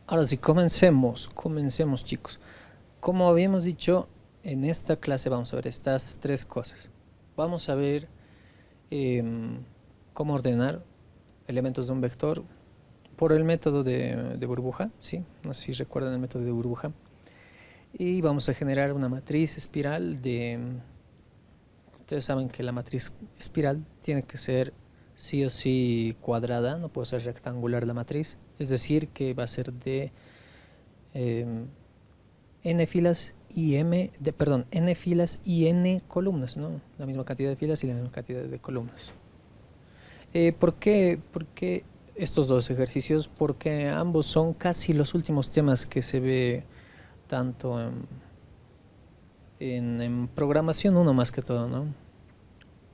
Ahora sí, comencemos chicos. Como habíamos dicho, en esta clase vamos a ver estas tres cosas. Vamos a ver em, cómo ordenar elementos de un vector por el método de burbuja, ¿sí? No sé si recuerdan el método de burbuja. Y vamos a generar una matriz espiral de... Ustedes saben que la matriz espiral tiene que ser sí o sí cuadrada, no puede ser rectangular la matriz. Es decir, que va a ser de n filas y n filas y n columnas, ¿no? La misma cantidad de filas y la misma cantidad de columnas. ¿Por qué estos dos ejercicios? Porque ambos son casi los últimos temas que se ve tanto en programación, uno más que todo, ¿no?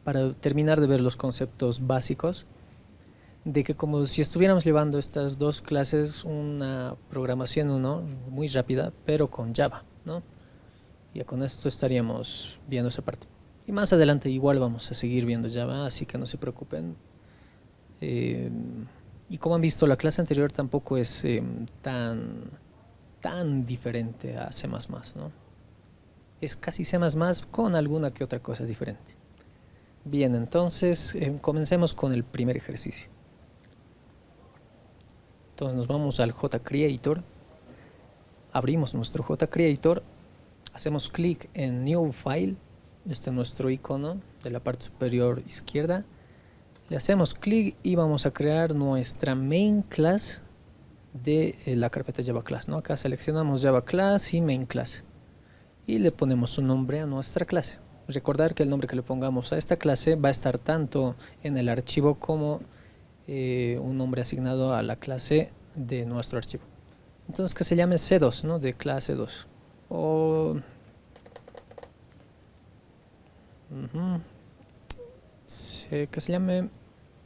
Para terminar de ver los conceptos básicos de que como si estuviéramos llevando estas dos clases, una programación uno muy rápida, pero con Java, ¿no? Ya con esto estaríamos viendo esa parte. Y más adelante igual vamos a seguir viendo Java, así que no se preocupen. Y como han visto, la clase anterior tampoco es tan diferente a C++, ¿no? Es casi C++ con alguna que otra cosa diferente. Bien, entonces comencemos con el primer ejercicio. Entonces nos vamos al JCreator, abrimos nuestro JCreator, hacemos clic en New File, este es nuestro icono de la parte superior izquierda, le hacemos clic y vamos a crear nuestra main class de la carpeta Java Class, ¿no? Acá seleccionamos Java Class y main class y le ponemos un nombre a nuestra clase. Recordar que el nombre que le pongamos a esta clase va a estar tanto en el archivo como un nombre asignado a la clase de nuestro archivo. Entonces que se llame C2, ¿no? De clase 2. O que se llame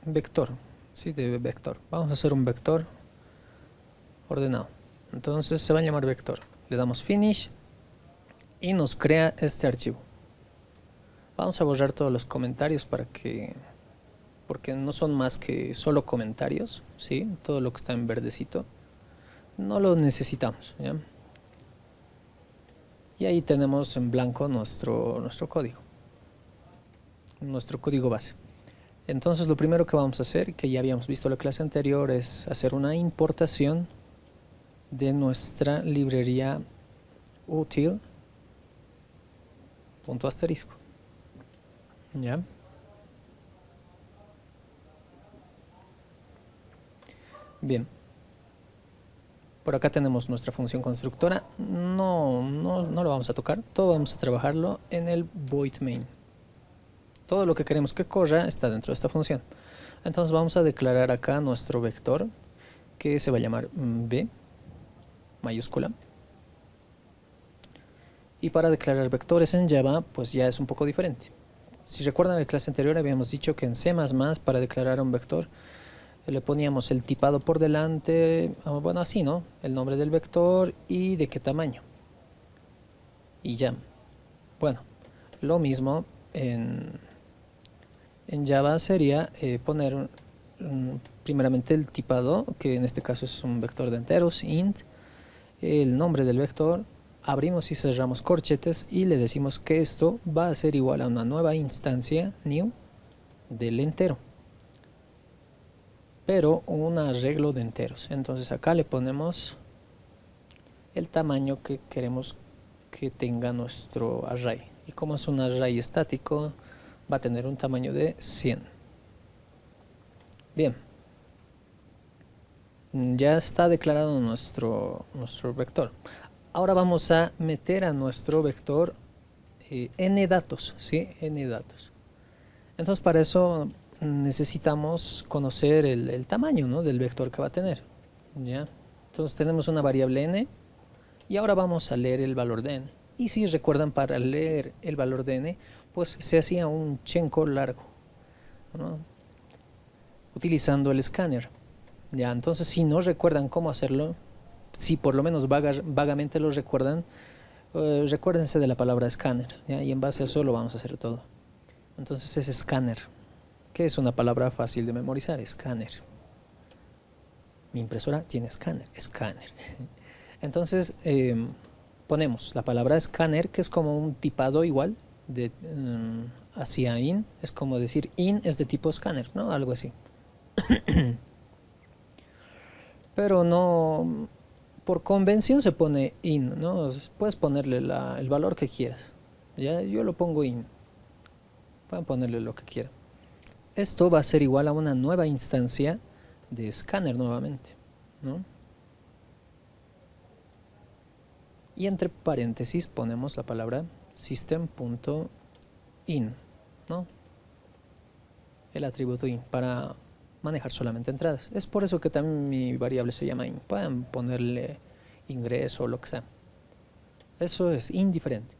vector, ¿sí? De vector. Vamos a hacer un vector ordenado. Entonces se va a llamar vector. Le damos finish y nos crea este archivo. Vamos a borrar todos los comentarios porque no son más que solo comentarios, ¿sí? Todo lo que está en verdecito no lo necesitamos, ¿ya? Y ahí tenemos en blanco nuestro código base. Entonces lo primero que vamos a hacer, que ya habíamos visto en la clase anterior, es hacer una importación de nuestra librería util punto asterisco, ¿ya? Bien, por acá tenemos nuestra función constructora. No lo vamos a tocar, todo vamos a trabajarlo en el void main. Todo lo que queremos que corra está dentro de esta función. Entonces vamos a declarar acá nuestro vector, que se va a llamar b mayúscula. Y para declarar vectores en Java, pues ya es un poco diferente. Si recuerdan en la clase anterior habíamos dicho que en C++ para declarar un vector le poníamos el tipado por delante, bueno, así, ¿no? El nombre del vector y de qué tamaño. Y ya. Bueno, lo mismo en Java sería poner primeramente el tipado, que en este caso es un vector de enteros, int, el nombre del vector, abrimos y cerramos corchetes y le decimos que esto va a ser igual a una nueva instancia, new, del entero, pero un arreglo de enteros. Entonces acá le ponemos el tamaño que queremos que tenga nuestro array, y como es un array estático va a tener un tamaño de 100. Bien, ya está declarado nuestro vector. Ahora vamos a meter a nuestro vector n datos, ¿sí? N datos. Entonces para eso necesitamos conocer el tamaño, ¿no? Del vector que va a tener, ¿ya? Entonces tenemos una variable n y ahora vamos a leer el valor de n. Y si recuerdan, para leer el valor de n, pues se hacía un chenco largo, ¿no? Utilizando el escáner. Ya, entonces si no recuerdan cómo hacerlo, si por lo menos vagamente lo recuerdan, recuérdense de la palabra escáner, ¿ya? Y en base a eso lo vamos a hacer todo. Entonces es escáner, que es una palabra fácil de memorizar, escáner. Mi impresora tiene escáner, escáner. Entonces ponemos la palabra escáner, que es como un tipado igual de hacia in, es como decir in es de tipo escáner, ¿no? Algo así. Pero no, por convención se pone in, ¿no? Puedes ponerle el valor que quieras. Ya, yo lo pongo in. Pueden ponerle lo que quieran. Esto va a ser igual a una nueva instancia de escáner nuevamente, ¿no? Y entre paréntesis ponemos la palabra system.in, ¿no? El atributo in para manejar solamente entradas. Es por eso que también mi variable se llama in. Pueden ponerle ingreso o lo que sea. Eso es indiferente.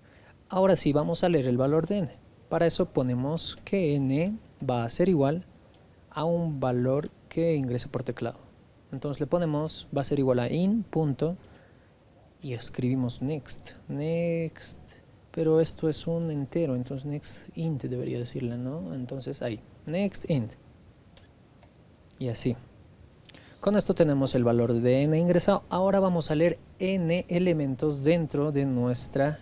Ahora sí, vamos a leer el valor de n. Para eso ponemos que n va a ser igual a un valor que ingrese por teclado. Entonces le ponemos, va a ser igual a in. Y escribimos next, next, pero esto es un entero, entonces next int debería decirle, ¿no? Entonces ahí, next int. Y así. Con esto tenemos el valor de n ingresado. Ahora vamos a leer n elementos dentro de nuestro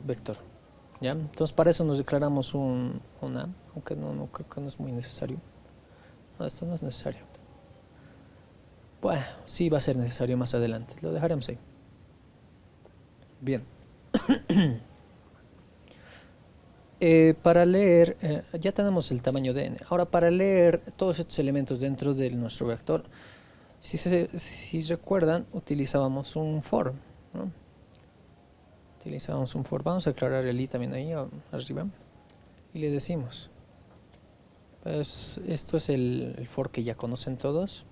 vector. ¿Ya? Entonces para eso nos declaramos una, aunque no creo que no es muy necesario. No, esto no es necesario. Bueno, sí va a ser necesario más adelante. Lo dejaremos ahí. Bien. Para leer, ya tenemos el tamaño de n. Ahora, para leer todos estos elementos dentro de nuestro vector, si recuerdan, utilizábamos un for, ¿no? Utilizábamos un for. Vamos a aclarar el i también ahí arriba. Y le decimos, pues, esto es el for que ya conocen todos,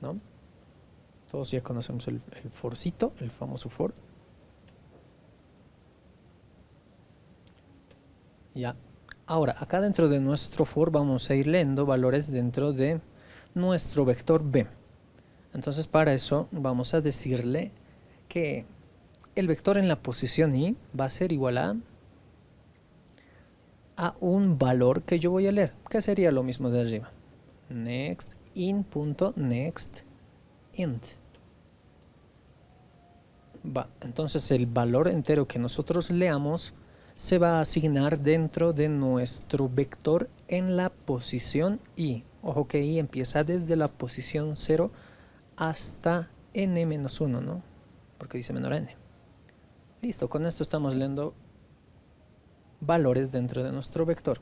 ¿no? Todos ya conocemos el forcito, el famoso for. Ya. Ahora, acá dentro de nuestro for vamos a ir leyendo valores dentro de nuestro vector b. Entonces, para eso vamos a decirle que el vector en la posición i va a ser igual a un valor que yo voy a leer, que sería lo mismo de arriba. Next in.next int. Va, entonces el valor entero que nosotros leamos se va a asignar dentro de nuestro vector en la posición i. Ojo que i empieza desde la posición 0 hasta n-1, ¿no? Porque dice menor a n. Listo, con esto estamos leyendo valores dentro de nuestro vector.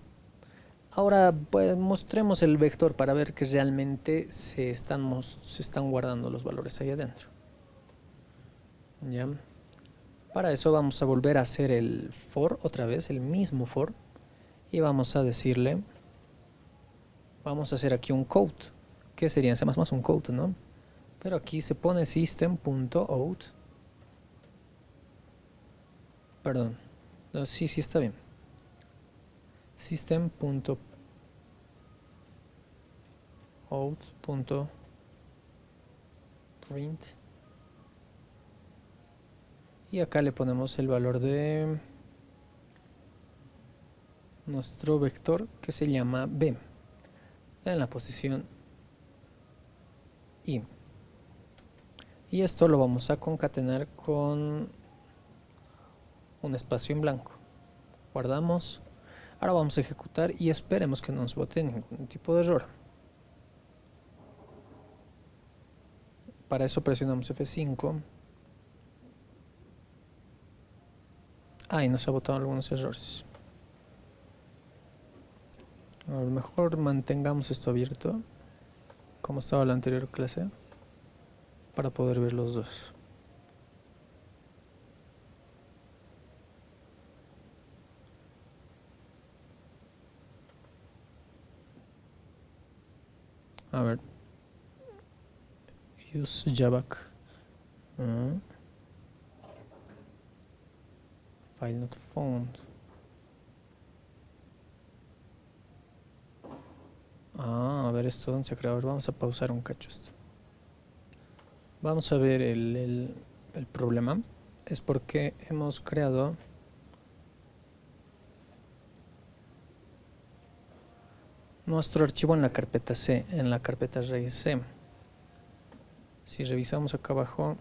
Ahora pues mostremos el vector para ver que realmente se están guardando los valores ahí adentro. ¿Ya? Para eso vamos a volver a hacer el for otra vez, el mismo for, y vamos a decirle, vamos a hacer aquí un code, que sería en C++ un code, ¿no? Pero aquí se pone system.out, perdón, no, sí está bien, system.out.print, y acá le ponemos el valor de nuestro vector que se llama b en la posición i. Y esto lo vamos a concatenar con un espacio en blanco. Guardamos. Ahora vamos a ejecutar y esperemos que no nos bote ningún tipo de error. Para eso presionamos F5. Y nos ha botado algunos errores. A lo mejor mantengamos esto abierto, como estaba la anterior clase, para poder ver los dos. A ver. Use Javac. File not found. A ver esto dónde se crea. A ver, vamos a pausar un cacho esto. Vamos a ver el problema. Es porque hemos creado nuestro archivo en la carpeta C, en la carpeta raíz C. Si revisamos acá abajo,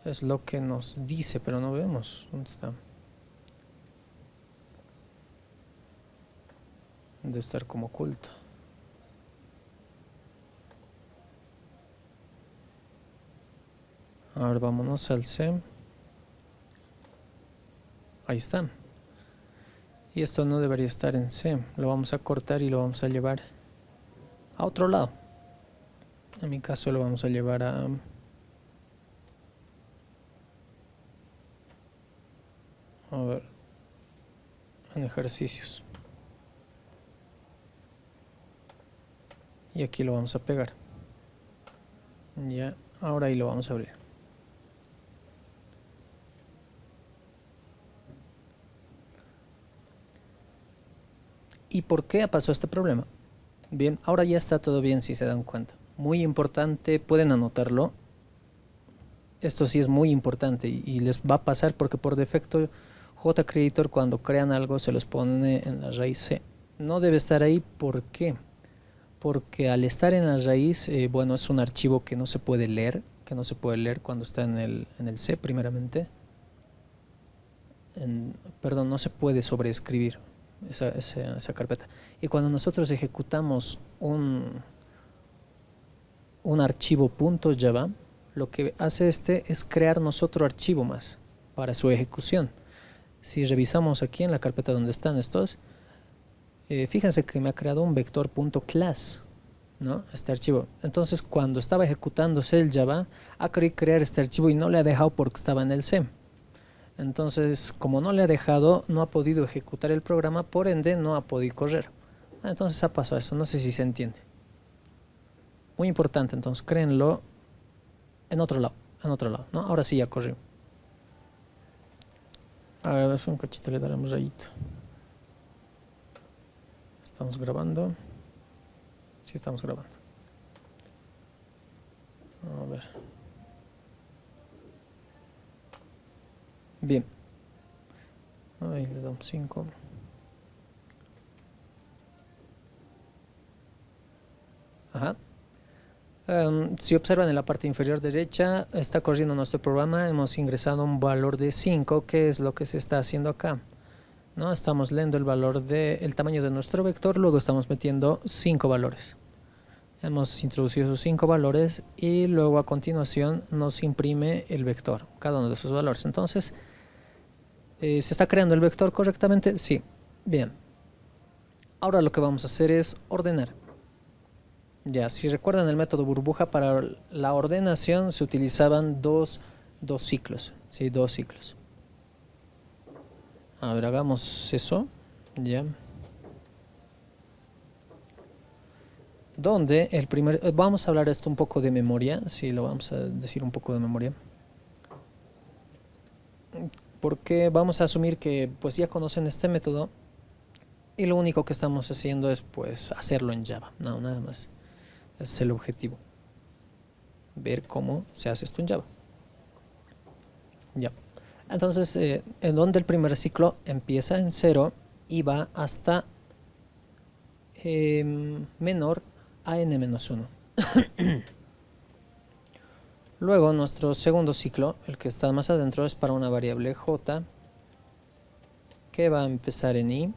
es lo que nos dice, pero no vemos dónde está. Debe estar como oculto. Ahora vámonos al C. Ahí está. Y esto no debería estar en C. Lo vamos a cortar y lo vamos a llevar a otro lado. En mi caso lo vamos a llevar a ver, en ejercicios. Y aquí lo vamos a pegar. Ya, ahora ahí lo vamos a abrir. ¿Y por qué pasó este problema? Bien, ahora ya está todo bien si se dan cuenta. Muy importante, pueden anotarlo. Esto sí es muy importante y les va a pasar porque por defecto JCreator cuando crean algo se los pone en la raíz C. No debe estar ahí, ¿por qué? Porque al estar en la raíz, bueno, es un archivo que no se puede leer, cuando está en el C primeramente. Perdón, no se puede sobreescribir esa carpeta. Y cuando nosotros ejecutamos un archivo .java, lo que hace es crearnos otro archivo más para su ejecución. Si revisamos aquí en la carpeta donde están estos, fíjense que me ha creado un vector.class, ¿no? Este archivo. Entonces cuando estaba ejecutándose el Java, ha querido crear este archivo y no le ha dejado porque estaba en el C. Entonces, como no le ha dejado, no ha podido ejecutar el programa, por ende no ha podido correr. Entonces ha pasado eso, no sé si se entiende. Muy importante, entonces créenlo en otro lado, ¿no? Ahora sí ya corrió. A ver, un cachito le daremos rayito. Estamos grabando. Sí, estamos grabando. A ver. Bien. Ahí le damos 5. Ajá. Si observan en la parte inferior derecha, está corriendo nuestro programa. Hemos ingresado un valor de 5, que es lo que se está haciendo acá, ¿no? Estamos leyendo el valor del tamaño de nuestro vector, luego estamos metiendo 5 valores. Hemos introducido esos 5 valores y luego a continuación nos imprime el vector, cada uno de esos valores. Entonces, ¿se está creando el vector correctamente? Sí. Bien. Ahora lo que vamos a hacer es ordenar. Ya, si recuerdan el método burbuja, para la ordenación se utilizaban dos ciclos. Sí, 2 ciclos. A ver, hagamos eso. Ya. Donde el primer... vamos a hablar esto un poco de memoria. Sí, lo vamos a decir un poco de memoria. Porque vamos a asumir que pues ya conocen este método. Y lo único que estamos haciendo es pues hacerlo en Java. No, nada más. Ese es el objetivo. Ver cómo se hace esto en Java. Ya. Entonces, en donde el primer ciclo empieza en 0 y va hasta menor a n-1. Luego, nuestro segundo ciclo, el que está más adentro, es para una variable j que va a empezar en i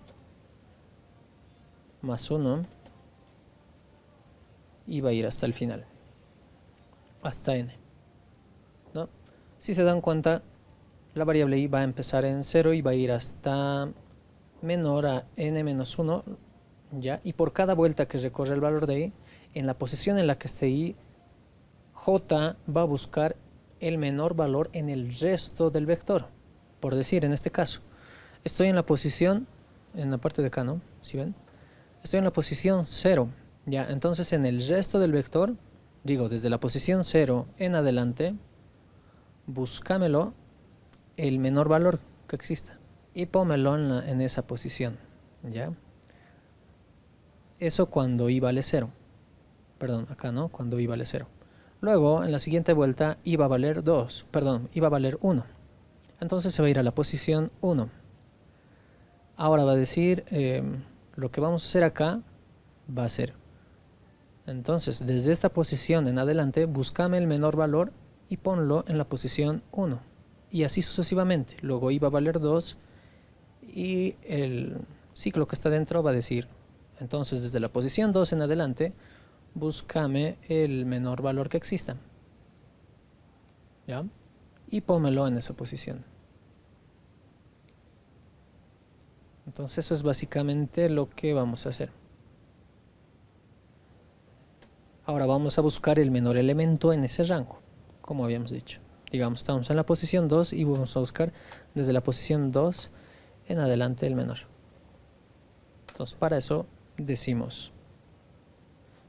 más 1 y va a ir hasta el final, hasta n, ¿no? Si se dan cuenta, la variable i va a empezar en 0 y va a ir hasta menor a n-1, ¿ya? Y por cada vuelta que recorre el valor de i, en la posición en la que esté i, j va a buscar el menor valor en el resto del vector. Por decir, en este caso, estoy en la posición, en la parte de acá, ¿no? ¿Sí ven? Estoy en la posición 0. Ya, entonces en el resto del vector, digo, desde la posición 0 en adelante, búscamelo el menor valor que exista y pónmelo en esa posición, ¿ya? Eso cuando i vale 0. Perdón, acá no, cuando i vale 0. Luego, en la siguiente vuelta, i va a valer 2, perdón, i va a valer 1. Entonces se va a ir a la posición 1. Ahora va a decir, lo que vamos a hacer acá va a ser, entonces desde esta posición en adelante, búscame el menor valor y ponlo en la posición 1. Y así sucesivamente. Luego i va a valer 2 y el ciclo que está dentro va a decir, entonces desde la posición 2 en adelante, búscame el menor valor que exista. ¿Ya? Y pónmelo en esa posición. Entonces eso es básicamente lo que vamos a hacer. Ahora vamos a buscar el menor elemento en ese rango, como habíamos dicho. Digamos, estamos en la posición 2 y vamos a buscar desde la posición 2 en adelante el menor. Entonces para eso decimos,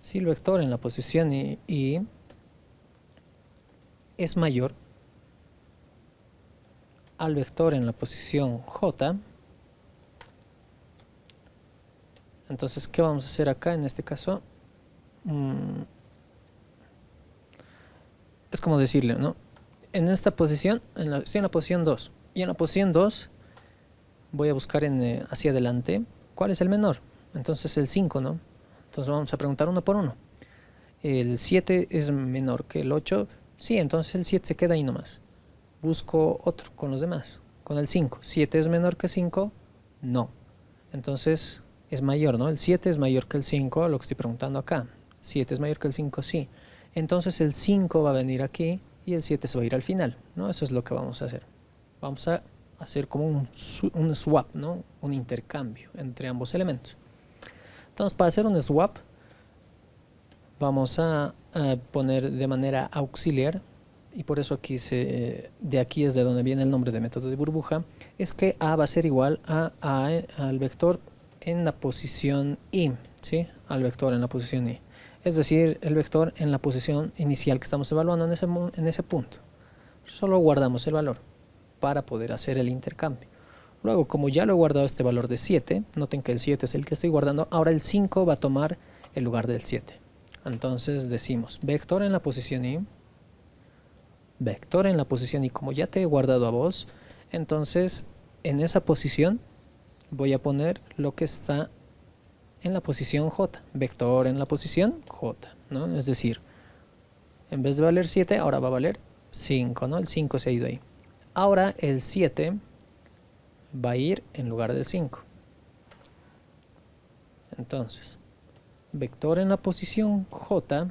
si el vector en la posición i es mayor al vector en la posición j, entonces ¿qué vamos a hacer acá en este caso? Es como decirle, ¿no? En esta posición, estoy en la posición 2 y en la posición 2 voy a buscar hacia adelante cuál es el menor. Entonces el 5, ¿no? Entonces vamos a preguntar uno por uno. El 7 es menor que el 8. Sí, entonces el 7 se queda ahí nomás. Busco otro con los demás. Con el 5. ¿7 es menor que 5? No. Entonces es mayor, ¿no? El 7 es mayor que el 5, lo que estoy preguntando acá. 7 es mayor que el 5, sí. Entonces el 5 va a venir aquí y el 7 se va a ir al final, ¿no? Eso es lo que vamos a hacer. Vamos a hacer como un swap, ¿no? Un intercambio entre ambos elementos. Entonces para hacer un swap vamos a poner de manera auxiliar, y por eso aquí de aquí es de donde viene el nombre de método de burbuja, es que a va a ser igual al vector en la posición i, ¿sí? Al vector en la posición i. Es decir, el vector en la posición inicial que estamos evaluando en ese punto. Solo guardamos el valor para poder hacer el intercambio. Luego, como ya lo he guardado este valor de 7, noten que el 7 es el que estoy guardando, ahora el 5 va a tomar el lugar del 7. Entonces decimos, vector en la posición i, vector en la posición i, como ya te he guardado a vos, entonces en esa posición voy a poner lo que está en la posición j, vector en la posición j, ¿no? Es decir, en vez de valer 7, ahora va a valer 5, ¿no? El 5 se ha ido ahí. Ahora el 7 va a ir en lugar del 5. Entonces, vector en la posición j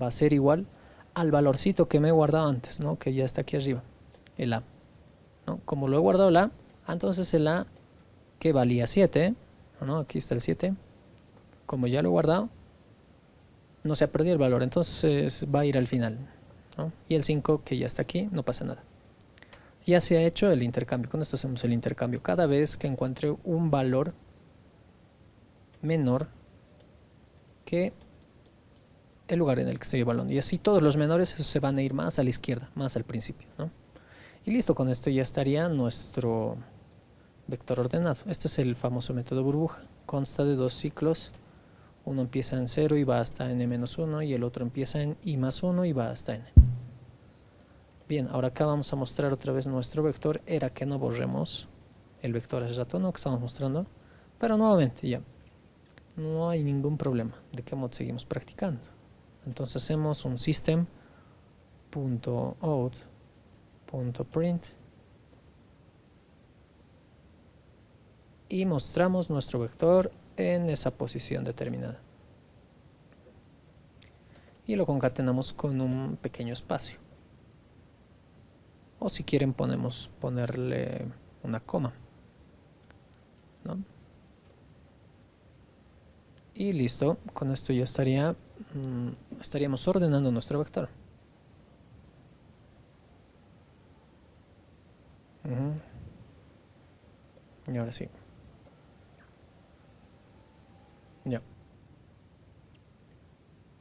va a ser igual al valorcito que me he guardado antes, ¿no? Que ya está aquí arriba, el a, ¿no? Como lo he guardado el a, entonces el a que valía 7, ¿no? Aquí está el 7, como ya lo he guardado, no se ha perdido el valor, entonces va a ir al final, ¿no? Y el 5 que ya está aquí, no pasa nada. Ya se ha hecho el intercambio. Con esto hacemos el intercambio cada vez que encuentre un valor menor que el lugar en el que estoy evaluando. Y así todos los menores se van a ir más a la izquierda, más al principio, ¿no? Y listo, con esto ya estaría nuestro vector ordenado. Este es el famoso método burbuja. Consta de dos ciclos. Uno empieza en 0 y va hasta n-1 y el otro empieza en i+1 y va hasta n. Bien, ahora acá vamos a mostrar otra vez nuestro vector. Era que no borremos el vector hace rato, ¿no? Que estamos mostrando. Pero nuevamente ya, no hay ningún problema. ¿De qué modo seguimos practicando? Entonces hacemos un system.out.print y mostramos nuestro vector en esa posición determinada. Y lo concatenamos con un pequeño espacio. O si quieren ponerle una coma, ¿no? Y listo, con esto ya estaríamos ordenando nuestro vector. Y ahora sí. Ya.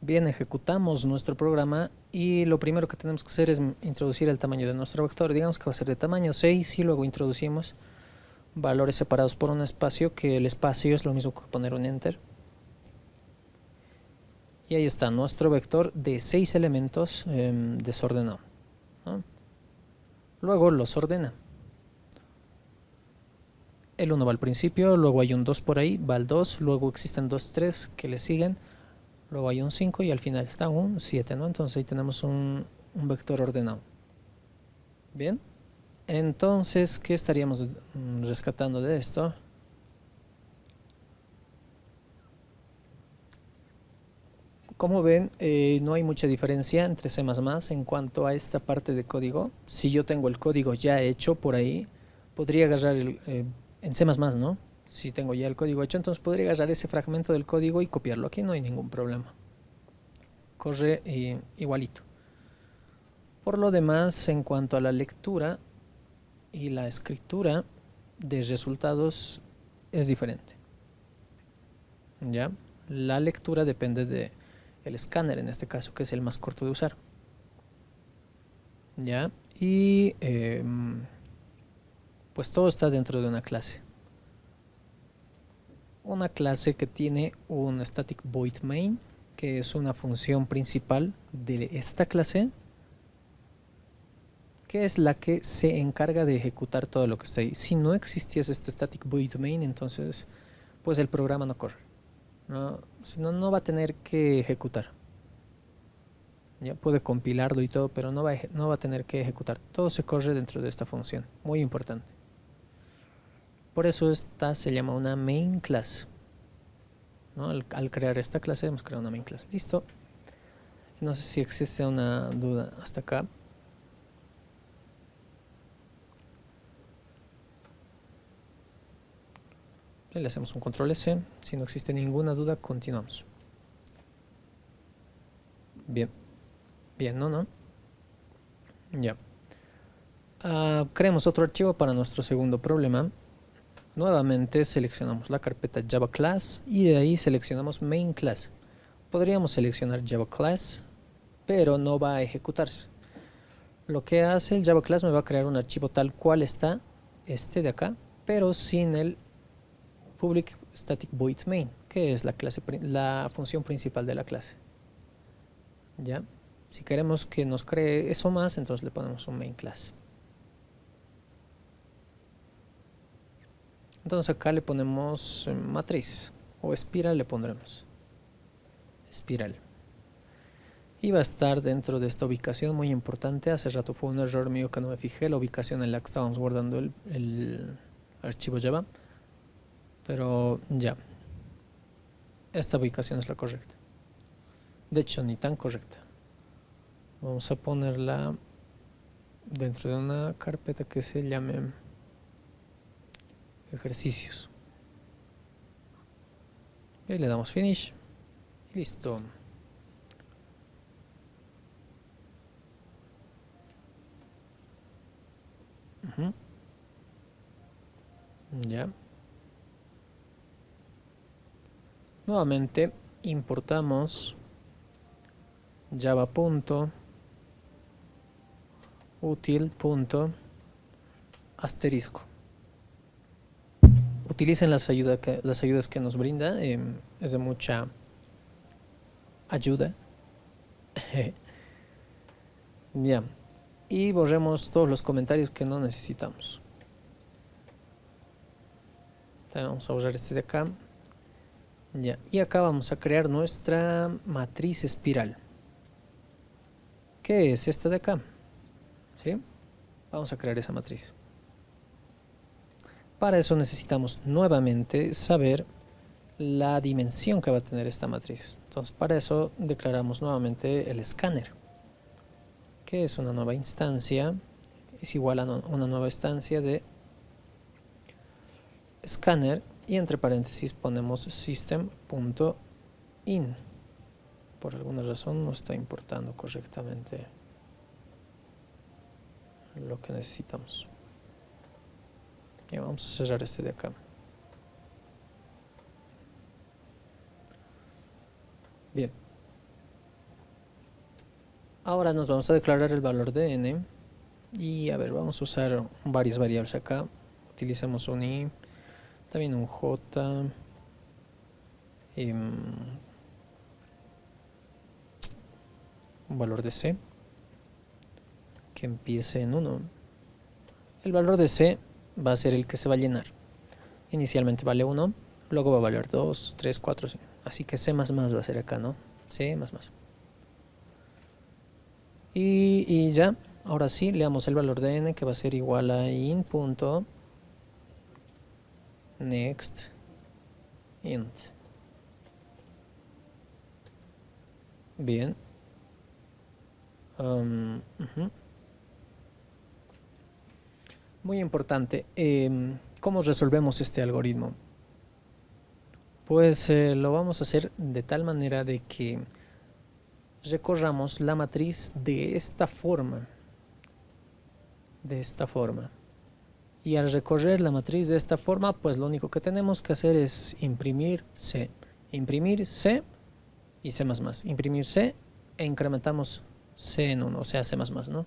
Bien, ejecutamos nuestro programa y lo primero que tenemos que hacer es introducir el tamaño de nuestro vector. Digamos que va a ser de tamaño 6 y luego introducimos valores separados por un espacio, que el espacio es lo mismo que poner un enter. Y ahí está nuestro vector de 6 elementos desordenado, ¿no? Luego los ordena. El 1 va al principio, luego hay un 2 por ahí, va al 2, luego existen 2, 3 que le siguen, luego hay un 5 y al final está un 7, ¿no? Entonces ahí tenemos un vector ordenado. Bien, entonces, ¿qué estaríamos rescatando de esto? Como ven, no hay mucha diferencia entre C++ en cuanto a esta parte de código. Si yo tengo el código ya hecho por ahí, podría agarrar en C++, ¿no? Si tengo ya el código hecho, entonces podría agarrar ese fragmento del código y copiarlo. Aquí no hay ningún problema. Corre igualito. Por lo demás, en cuanto a la lectura y la escritura de resultados es diferente. ¿Ya? La lectura depende de el escáner en este caso, que es el más corto de usar. ¿Ya? Y pues todo está dentro de una clase. Una clase que tiene un static void main, que es una función principal de esta clase, que es la que se encarga de ejecutar todo lo que está ahí. Si no existiese este static void main, entonces pues el programa no corre, ¿no? Si no, no va a tener que ejecutar. Ya puede compilarlo y todo, pero no va a tener que ejecutar. Todo se corre dentro de esta función. Muy importante. Por eso esta se llama una main class, ¿no? Al crear esta clase hemos creado una main class. Listo. No sé si existe una duda hasta acá. Le hacemos un control S. Si no existe ninguna duda, continuamos. Bien. Bien, ¿no? Ya. Creamos otro archivo para nuestro segundo problema. Nuevamente seleccionamos la carpeta Java Class y de ahí seleccionamos Main Class. Podríamos seleccionar Java Class, pero no va a ejecutarse. Lo que hace el Java Class me va a crear un archivo tal cual está este de acá, pero sin el public static void main, que es la función principal de la clase. ¿Ya? Si queremos que nos cree eso más, entonces le ponemos un main class. Entonces acá le ponemos matriz o espiral, le pondremos espiral. Y va a estar dentro de esta ubicación muy importante. Hace rato fue un error mío que no me fijé la ubicación en la que estábamos guardando el archivo Java. Pero ya, esta ubicación es la correcta. De hecho, ni tan correcta. Vamos a ponerla dentro de una carpeta que se llame ejercicios. Y le damos finish. Y listo. Ya. Nuevamente importamos java.util.asterisco. Utilicen las ayudas que nos brinda, es de mucha ayuda. Ya. Y borremos todos los comentarios que no necesitamos. También vamos a borrar este de acá. Ya. Y acá vamos a crear nuestra matriz espiral. ¿Qué es esta de acá? ¿Sí? Vamos a crear esa matriz. Para eso necesitamos nuevamente saber la dimensión que va a tener esta matriz. Entonces para eso declaramos nuevamente el escáner, que es una nueva instancia, es igual a una nueva instancia de escáner y entre paréntesis ponemos system.in. Por alguna razón no está importando correctamente lo que necesitamos. Y vamos a cerrar este de acá. Bien. Ahora nos vamos a declarar el valor de n. Y a ver, vamos a usar varias variables acá. Utilicemos un i, también un j, un valor de c que empiece en 1. El valor de c va a ser el que se va a llenar. inicialmente vale 1, luego va a valer 2, 3, 4, 5. Así que C++ va a ser acá, ¿no? C++. Y ya, ahora sí, le damos el valor de n, que va a ser igual a in.next int. Bien. Muy importante. ¿Cómo resolvemos este algoritmo? Pues lo vamos a hacer de tal manera de que recorramos la matriz de esta forma. De esta forma. Y al recorrer la matriz de esta forma, pues lo único que tenemos que hacer es imprimir C. Imprimir C y C++. Imprimir C e incrementamos C en 1, o sea, C++, ¿no?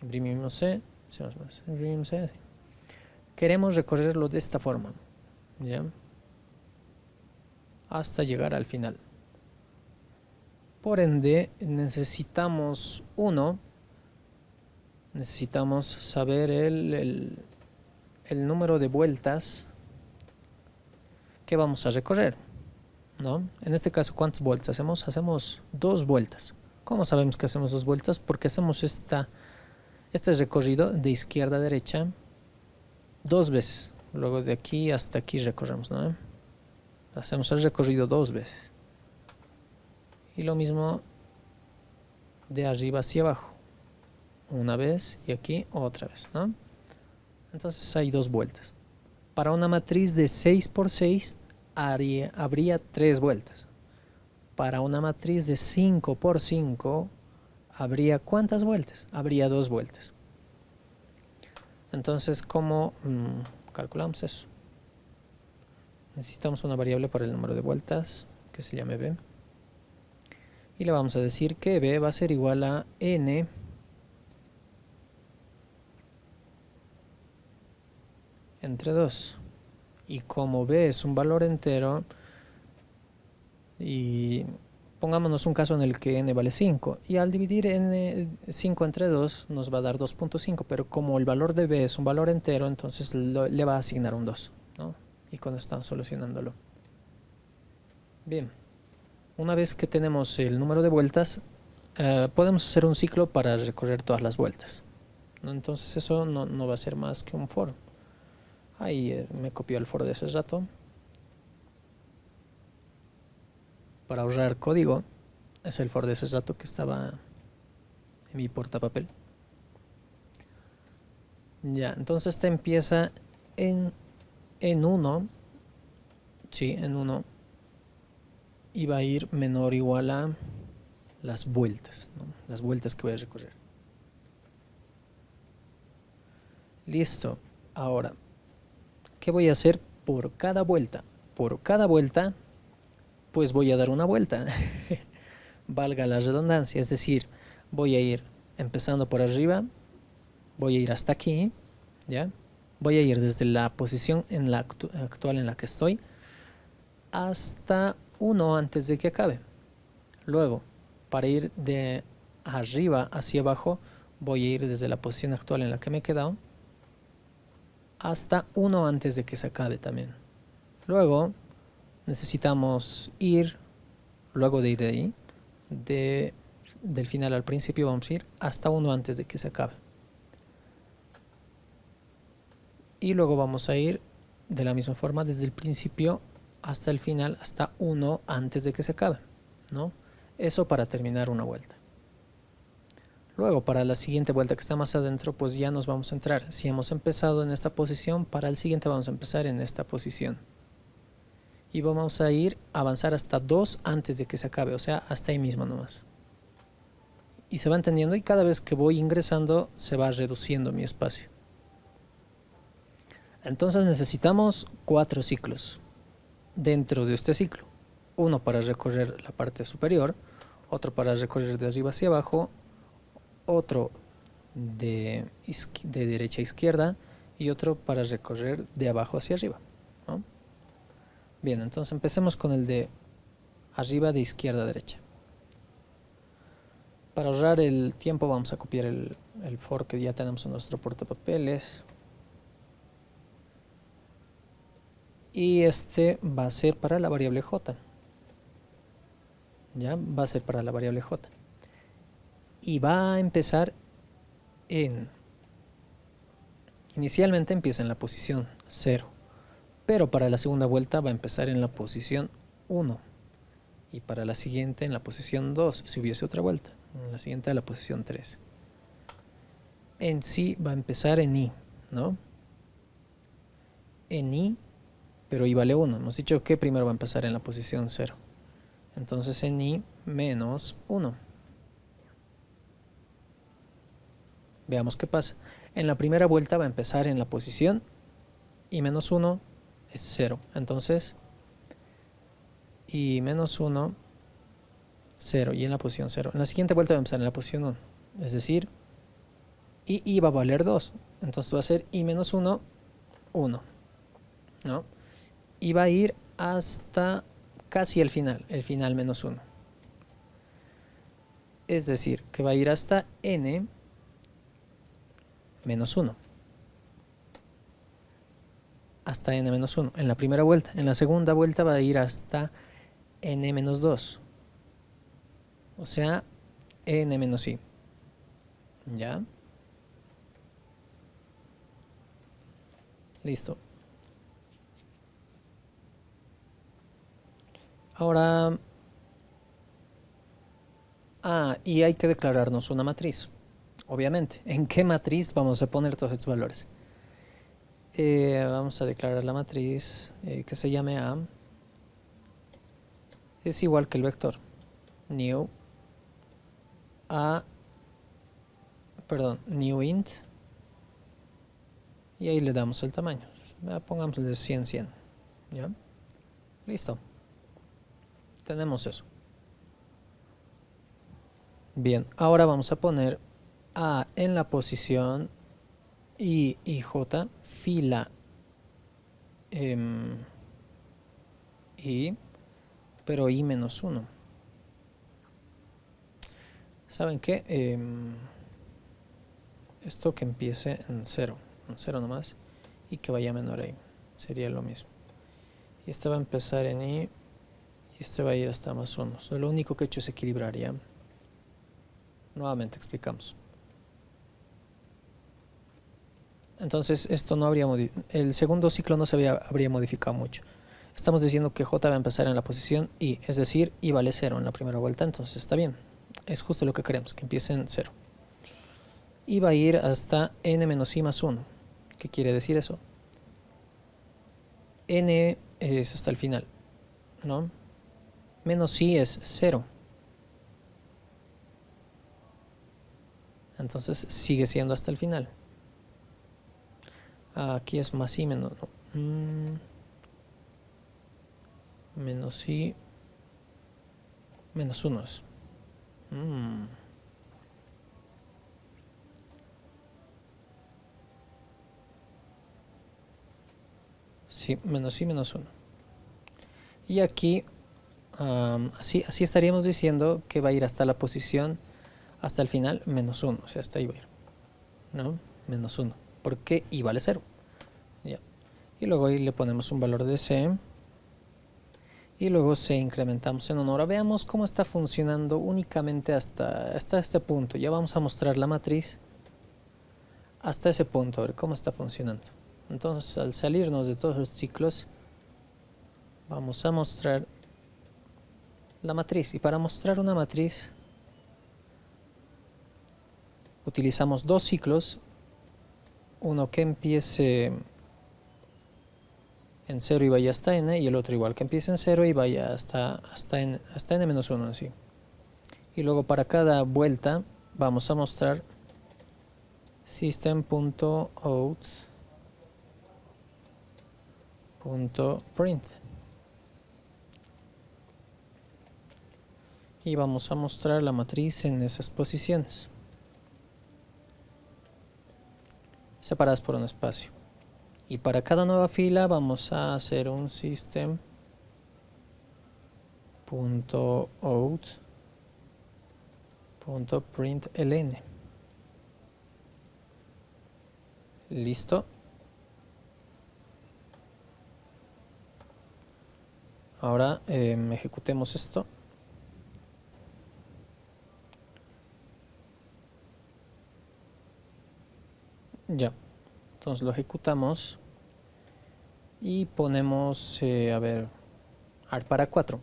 Imprimimos C, C++. Imprimimos C. Queremos recorrerlo de esta forma, ¿ya? Hasta llegar al final. Por ende, necesitamos saber el número de vueltas que vamos a recorrer, ¿no? En este caso, ¿cuántas vueltas hacemos? Hacemos 2 vueltas. ¿Cómo sabemos que hacemos 2 vueltas? Porque hacemos este recorrido de izquierda a derecha 2 veces. Luego de aquí hasta aquí recorremos, ¿no? Hacemos el recorrido 2 veces. Y lo mismo de arriba hacia abajo. Una vez y aquí otra vez, ¿no? Entonces hay 2 vueltas. Para una matriz de 6 por 6 habría 3 vueltas. Para una matriz de 5 por 5 habría ¿cuántas vueltas? Habría 2 vueltas. Entonces, ¿cómo calculamos eso? Necesitamos una variable para el número de vueltas que se llame b. Y le vamos a decir que b va a ser igual a n entre 2. Y como b es un valor entero, y pongámonos un caso en el que n vale 5, y al dividir 5 entre 2 nos va a dar 2.5, pero como el valor de b es un valor entero, entonces le va a asignar un 2, ¿no? Y cuando están solucionándolo. Bien, una vez que tenemos el número de vueltas, podemos hacer un ciclo para recorrer todas las vueltas, ¿no? Entonces eso no va a ser más que un for. Ahí me copió el for de ese rato. Para ahorrar código, es el for de ese rato que estaba en mi portapapel. Ya, entonces este empieza en 1, sí, en 1, y va a ir menor o igual a las vueltas, ¿no? Las vueltas que voy a recorrer. Listo. Ahora, ¿qué voy a hacer por cada vuelta? Por cada vuelta, pues voy a dar una vuelta. Valga la redundancia, es decir, voy a ir empezando por arriba, voy a ir hasta aquí, ¿ya? Voy a ir desde la posición actual en la que estoy hasta 1 antes de que acabe. Luego, para ir de arriba hacia abajo, voy a ir desde la posición actual en la que me he quedado hasta 1 antes de que se acabe también. Luego, necesitamos ir, luego de ir de ahí, del final al principio vamos a ir hasta 1 antes de que se acabe. Y luego vamos a ir de la misma forma desde el principio hasta el final, hasta 1 antes de que se acabe, ¿no? Eso para terminar una vuelta. Luego, para la siguiente vuelta que está más adentro, pues ya nos vamos a entrar. Si hemos empezado en esta posición, para el siguiente vamos a empezar en esta posición. Y vamos a ir a avanzar hasta 2 antes de que se acabe, o sea, hasta ahí mismo nomás. Y se va entendiendo, y cada vez que voy ingresando se va reduciendo mi espacio. Entonces necesitamos 4 ciclos dentro de este ciclo. Uno para recorrer la parte superior, otro para recorrer de arriba hacia abajo, otro de derecha a izquierda y otro para recorrer de abajo hacia arriba, ¿no? Bien, entonces empecemos con el de arriba de izquierda a derecha. Para ahorrar el tiempo vamos a copiar el for que ya tenemos en nuestro portapapeles. y este va a ser para la variable j. Ya va a ser para la variable j. Y va a empezar inicialmente empieza en la posición 0, pero para la segunda vuelta va a empezar en la posición 1 y para la siguiente en la posición 2, si hubiese otra vuelta, en la siguiente a la posición 3. En sí va a empezar en i, ¿no? En i, pero i vale 1. Hemos dicho que primero va a empezar en la posición 0. Entonces en i menos 1. Veamos qué pasa. En la primera vuelta va a empezar en la posición i menos 1 es 0. Entonces i menos 1, 0 y en la posición 0. En la siguiente vuelta va a empezar en la posición 1. Es decir, i va a valer 2. Entonces va a ser i menos 1, 1. ¿No? Y va a ir hasta casi el final menos 1. Es decir, que va a ir hasta n menos 1. Hasta n menos 1 en la primera vuelta. En la segunda vuelta va a ir hasta n menos 2. O sea, n menos i. ¿Ya? Listo. Ahora... y hay que declararnos una matriz. Obviamente. ¿En qué matriz vamos a poner todos estos valores? Vamos a declarar la matriz que se llame A. Es igual que el vector. New new int. Y ahí le damos el tamaño. Pongamos de 100, 100. ¿Ya? Listo. Tenemos eso. Bien, ahora vamos a poner A en la posición I y J, fila I, pero I menos 1. ¿Saben qué? Esto que empiece en 0 nomás, y que vaya menor a I, sería lo mismo. Y este va a empezar en I, y este va a ir hasta más 1. Lo único que he hecho es equilibrar, ¿ya? Nuevamente explicamos. Entonces esto no habría el segundo ciclo no se habría modificado mucho. Estamos diciendo que J va a empezar en la posición I, es decir, I vale 0 en la primera vuelta, entonces está bien. Es justo lo que queremos, que empiece en 0. Y va a ir hasta n menos i más 1. ¿Qué quiere decir eso? N es hasta el final, ¿no? Menos i es 0. Entonces sigue siendo hasta el final. Aquí es más i menos... menos i menos 1 es. Sí, menos i menos 1. Y aquí así estaríamos diciendo que va a ir hasta la posición, hasta el final, menos 1. O sea, hasta ahí va a ir, ¿no? Menos 1. Porque i vale 0. Ya. Y luego ahí le ponemos un valor de c. Y luego c incrementamos en 1. Ahora veamos cómo está funcionando únicamente hasta este punto. Ya vamos a mostrar la matriz hasta ese punto, a ver cómo está funcionando. Entonces, al salirnos de todos los ciclos, vamos a mostrar la matriz. Y para mostrar una matriz, utilizamos dos ciclos. Uno que empiece en 0 y vaya hasta n, y el otro igual que empiece en 0 y vaya hasta n menos 1 así. Y luego para cada vuelta vamos a mostrar system.out.print y vamos a mostrar la matriz en esas posiciones separadas por un espacio. Y para cada nueva fila vamos a hacer un system.out.println. Listo. Ahora ejecutemos esto. Ya, entonces lo ejecutamos y ponemos, a ver, ARP para 4.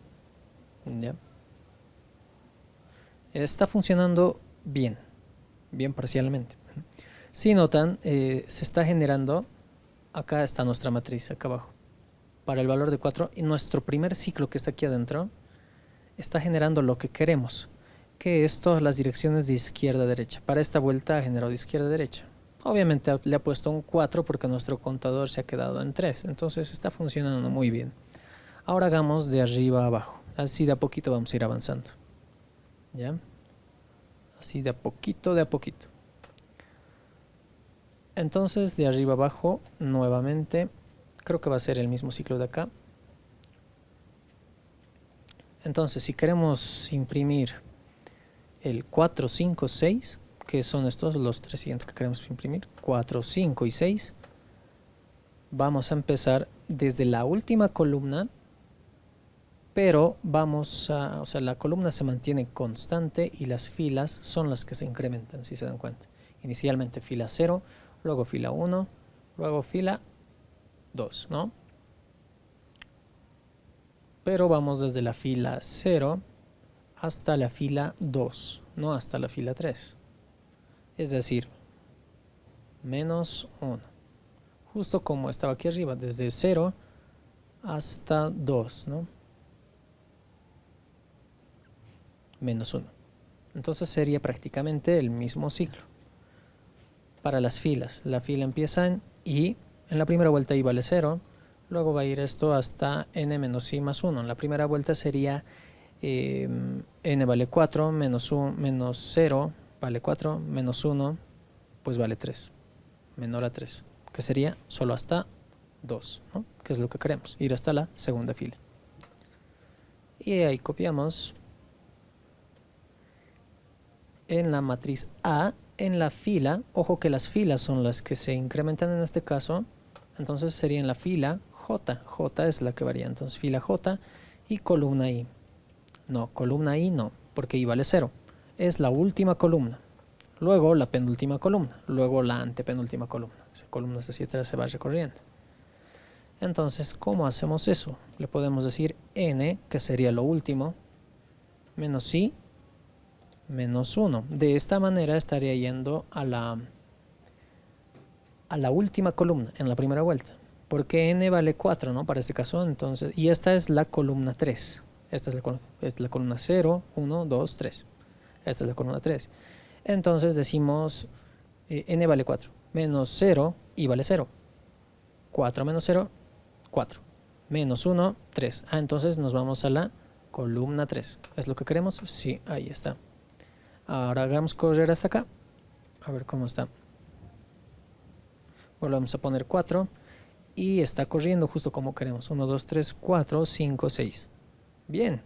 Ya. Está funcionando bien, bien parcialmente. Si notan, se está generando, acá está nuestra matriz, acá abajo, para el valor de 4, y nuestro primer ciclo que está aquí adentro está generando lo que queremos, que es todas las direcciones de izquierda a derecha. Para esta vuelta ha generado de izquierda a derecha. Obviamente le ha puesto un 4 porque nuestro contador se ha quedado en 3, entonces está funcionando muy bien. Ahora hagamos de arriba a abajo, así de a poquito vamos a ir avanzando. ¿Ya? Así de a poquito, de a poquito. Entonces de arriba abajo, nuevamente, creo que va a ser el mismo ciclo de acá. Entonces si queremos imprimir el 4, 5, 6, que son estos los tres siguientes que queremos imprimir, 4, 5 y 6, vamos a empezar desde la última columna, pero vamos a, o sea, la columna se mantiene constante y las filas son las que se incrementan, si se dan cuenta. Inicialmente fila 0, luego fila 1, luego fila 2, ¿no? Pero vamos desde la fila 0 hasta la fila 2, no hasta la fila 3. Es decir, menos 1. Justo como estaba aquí arriba, desde 0 hasta 2, ¿no? Menos 1. Entonces sería prácticamente el mismo ciclo. Para las filas, la fila empieza en I, en la primera vuelta I vale 0, luego va a ir esto hasta n menos I más 1. En la primera vuelta sería n vale 4, menos 1, menos 0 vale 4, menos 1, pues vale 3, menor a 3, que sería solo hasta 2, ¿no? Que es lo que queremos, ir hasta la segunda fila. Y ahí copiamos en la matriz A, en la fila, ojo que las filas son las que se incrementan en este caso, entonces sería en la fila J, J es la que varía, entonces fila J y columna I. No, columna I no, porque I vale 0, es la última columna, luego la penúltima columna, luego la antepenúltima columna, columnas así atrás se va recorriendo. Entonces, ¿cómo hacemos eso? Le podemos decir n, que sería lo último, menos I, menos 1. De esta manera estaría yendo a la última columna en la primera vuelta, porque n vale 4, ¿no? Para este caso, entonces, y esta es la columna 3. Esta es la columna 0, 1, 2, 3. Esta es la columna 3. Entonces decimos n vale 4, menos 0, y vale 0. 4 menos 0, 4. Menos 1, 3. Ah, entonces nos vamos a la columna 3. ¿Es lo que queremos? Sí, ahí está. Ahora hagamos correr hasta acá. A ver cómo está. Volvemos a poner 4. Y está corriendo justo como queremos. 1, 2, 3, 4, 5, 6. Bien.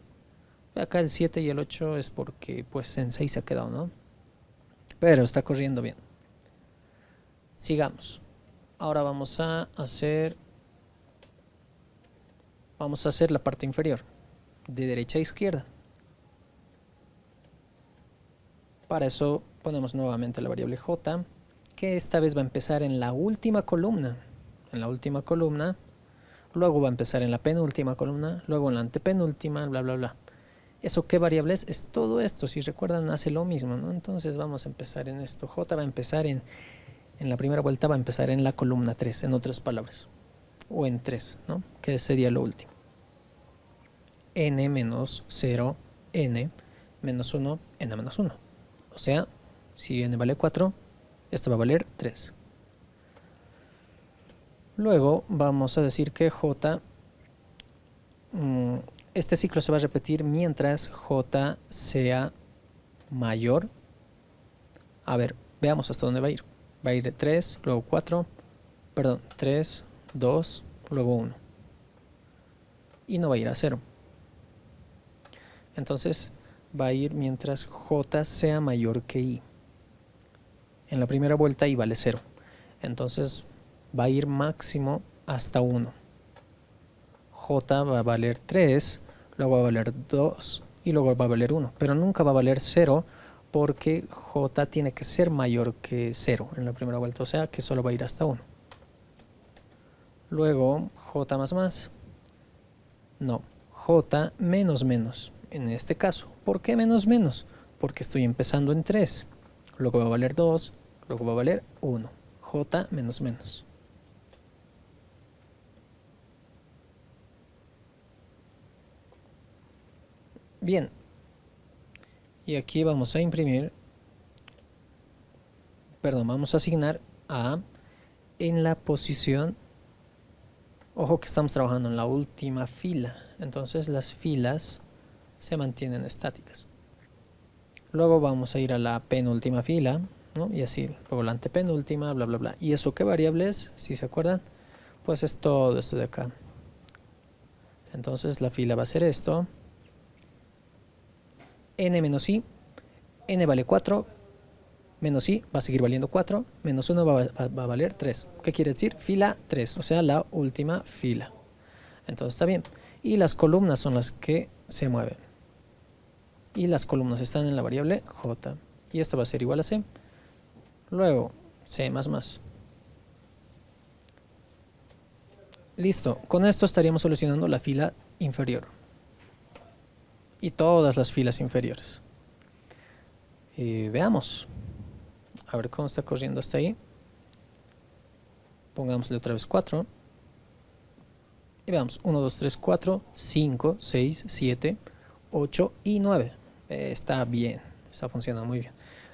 Acá el 7 y el 8 es porque pues en 6 se ha quedado, ¿no? Pero está corriendo bien. Sigamos. Ahora vamos a hacer la parte inferior. De derecha a izquierda. Para eso ponemos nuevamente la variable j, que esta vez va a empezar en la última columna. En la última columna, luego va a empezar en la penúltima columna, luego en la antepenúltima, bla, bla, bla. ¿Eso qué variable es? Es todo esto, si recuerdan hace lo mismo, ¿no? Entonces vamos a empezar en esto. J va a empezar en la primera vuelta, va a empezar en la columna 3, en otras palabras. O en 3, ¿no? Que sería lo último. N menos 0, N menos 1, N menos 1. O sea, si n vale 4, esto va a valer 3. Luego vamos a decir que j, este ciclo se va a repetir mientras j sea mayor. A ver, veamos hasta dónde va a ir. Va a ir 3, luego 4, perdón, 3, 2, luego 1. Y no va a ir a 0. Entonces va a ir mientras j sea mayor que i. En la primera vuelta i vale 0. Entonces va a ir máximo hasta 1. j va a valer 3, luego va a valer 2 y luego va a valer 1, pero nunca va a valer 0 porque j tiene que ser mayor que 0 en la primera vuelta, o sea que solo va a ir hasta 1. Luego j más más, no, j menos menos, en este caso. ¿Por qué menos menos? Porque estoy empezando en 3, luego va a valer 2, luego va a valer 1, j menos menos. Bien, y aquí vamos a imprimir, perdón, vamos a asignar a en la posición, ojo que estamos trabajando en la última fila, entonces las filas se mantienen estáticas. Luego vamos a ir a la penúltima fila, ¿no? Y así, luego la antepenúltima, bla bla bla. ¿Y eso qué variable es? Si se acuerdan, pues es todo esto de acá. Entonces la fila va a ser esto, n menos i, n vale 4, menos i va a seguir valiendo 4, menos 1 va a valer 3. ¿Qué quiere decir? Fila 3, o sea, la última fila. Entonces está bien. Y las columnas son las que se mueven. Y las columnas están en la variable j. Y esto va a ser igual a c. Luego, c más más. Listo. Con esto estaríamos solucionando la fila inferior. Y todas las filas inferiores. Veamos. A ver cómo está corriendo hasta ahí. Pongámosle otra vez 4. Y veamos. 1, 2, 3, 4, 5, 6, 7, 8 y 9. Está bien. Está funcionando muy bien.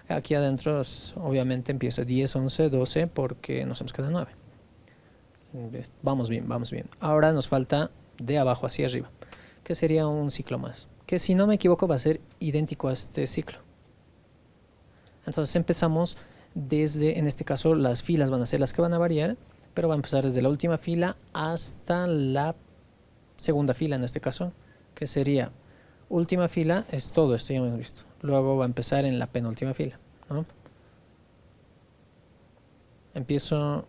Aquí adentro obviamente empieza 10, 11, 12 porque nos hemos quedado 9. Vamos bien, vamos bien. Ahora nos falta de abajo hacia arriba, que sería un ciclo más. Que si no me equivoco va a ser idéntico a este ciclo. Entonces empezamos desde, en este caso las filas van a ser las que van a variar, pero va a empezar desde la última fila hasta la segunda fila en este caso, que sería última fila, es todo esto, ya hemos visto. Luego va a empezar en la penúltima fila, ¿no? Empiezo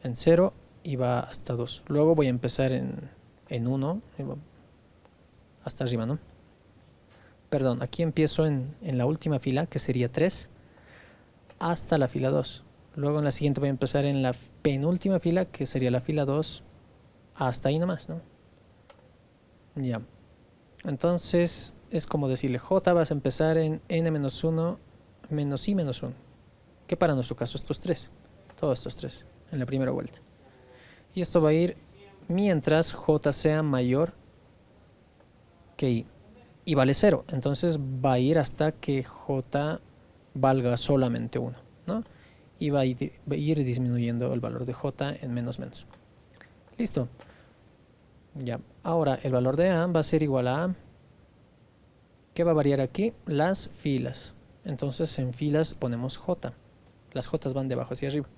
en 0 y va hasta 2. Luego voy a empezar en 1 hasta arriba, ¿no? Perdón, aquí empiezo en la última fila, que sería 3, hasta la fila 2. Luego en la siguiente voy a empezar en la penúltima fila, que sería la fila 2, hasta ahí nomás, ¿no? Ya. Entonces es como decirle, j vas a empezar en n-1 menos i-1, que para nuestro caso estos 3, todos estos 3, en la primera vuelta. Y esto va a ir mientras j sea mayor que i. Y vale 0, entonces va a ir hasta que j valga solamente 1, ¿no? Y va a ir disminuyendo el valor de j en menos menos. Listo. Ya, ahora el valor de a va a ser igual a ¿qué va a variar aquí? Las filas. Entonces en filas ponemos j. Las j van de abajo hacia arriba.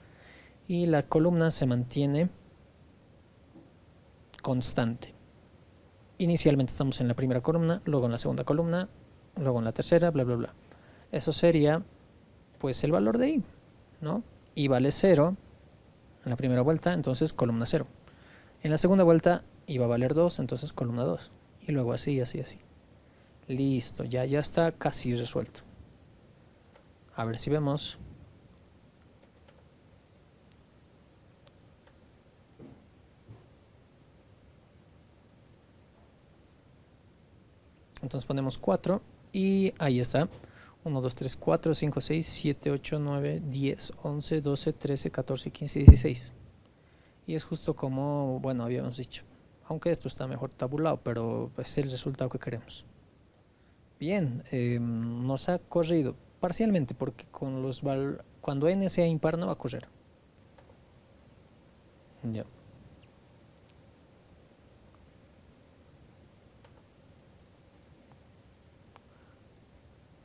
Y la columna se mantiene constante. Inicialmente estamos en la primera columna, luego en la segunda columna, luego en la tercera, bla bla bla. Eso sería pues el valor de i, ¿no? I vale 0 en la primera vuelta, entonces columna 0. En la segunda vuelta i va a valer 2, entonces columna 2. Y luego así, así, así. Listo, ya está casi resuelto. A ver si vemos. Entonces ponemos 4 y ahí está. 1, 2, 3, 4, 5, 6, 7, 8, 9, 10, 11, 12, 13, 14, 15, 16. Y es justo como, bueno, habíamos dicho. Aunque esto está mejor tabulado, pero es el resultado que queremos. Bien, nos ha corrido parcialmente porque con cuando n sea impar no va a correr. Ya.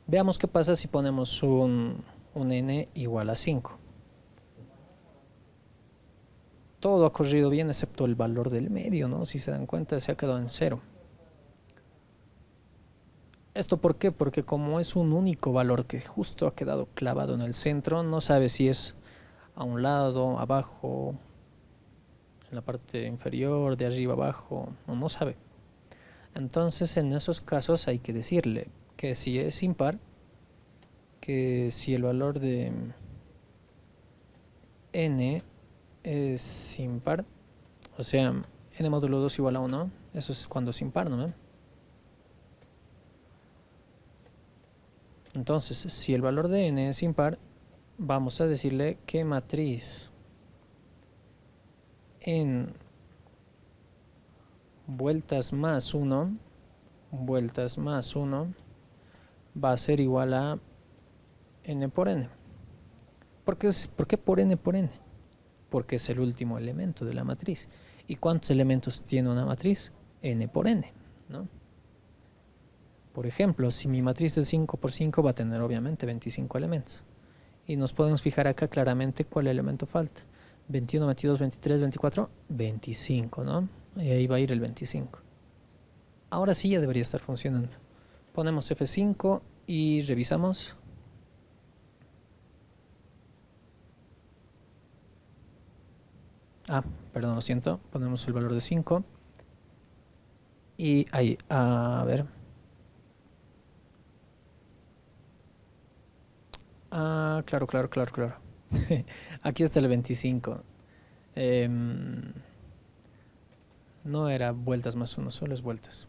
Veamos qué pasa si ponemos un n igual a 5. Todo ha corrido bien excepto el valor del medio, ¿no? Si se dan cuenta se ha quedado en 0. ¿Esto por qué? Porque como es un único valor que justo ha quedado clavado en el centro, no sabe si es a un lado, abajo, en la parte inferior, de arriba abajo, no sabe. Entonces en esos casos hay que decirle que si es impar, que si el valor de n es impar, o sea, n módulo 2 igual a 1, eso es cuando es impar, ¿no? Entonces, si el valor de n es impar, vamos a decirle que matriz en vueltas más 1 va a ser igual a n por n. ¿Por qué por n por n? Porque es el último elemento de la matriz. ¿Y cuántos elementos tiene una matriz? N por n, ¿no? Por ejemplo, si mi matriz es 5 por 5 va a tener obviamente 25 elementos. Y nos podemos fijar acá claramente cuál elemento falta. 21, 22, 23, 24, 25, ¿no? Y ahí va a ir el 25. Ahora sí ya debería estar funcionando. Ponemos F5 y revisamos. Perdón, lo siento. Ponemos el valor de 5. Y ahí, a ver. Claro. Aquí está el 25. No era vueltas más 1, solo es vueltas.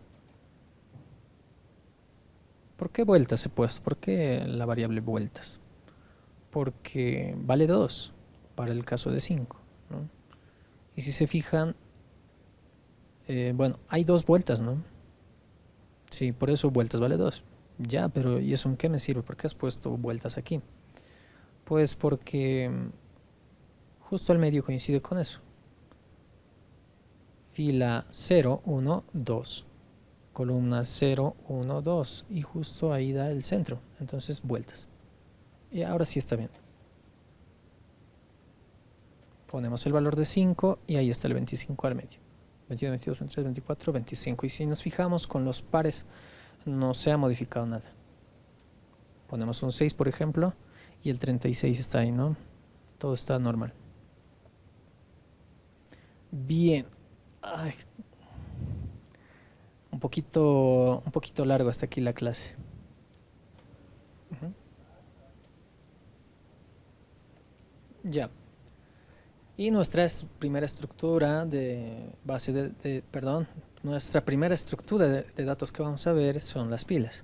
¿Por qué vueltas he puesto? ¿Por qué la variable vueltas? Porque vale 2 para el caso de 5, ¿no? Y si se fijan, bueno, hay 2 vueltas, ¿no? Sí, por eso vueltas vale 2. Ya, pero ¿y eso en qué me sirve? ¿Por qué has puesto vueltas aquí? Pues porque justo al medio coincide con eso. Fila 0, 1, 2. Columna 0, 1, 2. Y justo ahí da el centro. Entonces vueltas. Y ahora sí está bien. Ponemos el valor de 5 y ahí está el 25 al medio. 21, 22, 23, 24, 25. Y si nos fijamos con los pares no se ha modificado nada. Ponemos un 6 por ejemplo y el 36 está ahí, ¿no? Todo está normal. Bien. Ay. Un poquito largo hasta aquí la clase. Ya. Y nuestra primera estructura de base nuestra primera estructura de datos que vamos a ver son las pilas,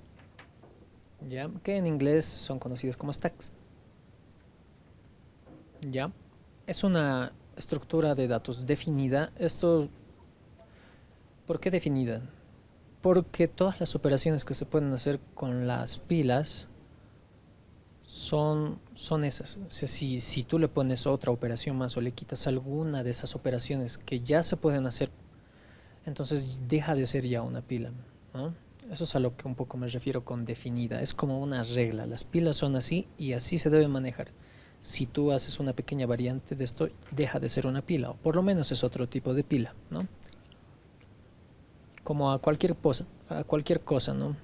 ya, que en inglés son conocidas como stacks. Ya, es una estructura de datos definida. ¿Por qué definida? Porque todas las operaciones que se pueden hacer con las pilas son esas. O sea, si tú le pones otra operación más o le quitas alguna de esas operaciones que ya se pueden hacer, entonces deja de ser ya una pila, ¿no? Eso es a lo que un poco me refiero con definida. Es como una regla. Las pilas son así y así se debe manejar. Si tú haces una pequeña variante de esto, deja de ser una pila, o por lo menos es otro tipo de pila, ¿no? Como a cualquier cosa, ¿no?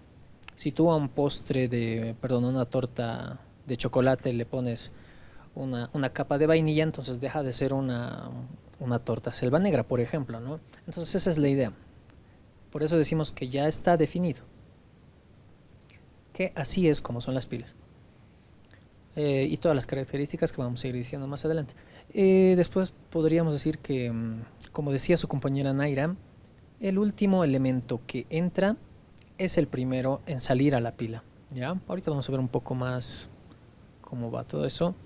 Si tú a un postre una torta de chocolate le pones una capa de vainilla, entonces deja de ser una torta selva negra, por ejemplo, ¿no? Entonces esa es la idea. Por eso decimos que ya está definido, que así es como son las pilas. Y todas las características que vamos a ir diciendo más adelante. Después podríamos decir que, como decía su compañera Naira, el último elemento que entra es el primero en salir a la pila, ¿ya? Ahorita vamos a ver un poco más cómo va todo eso.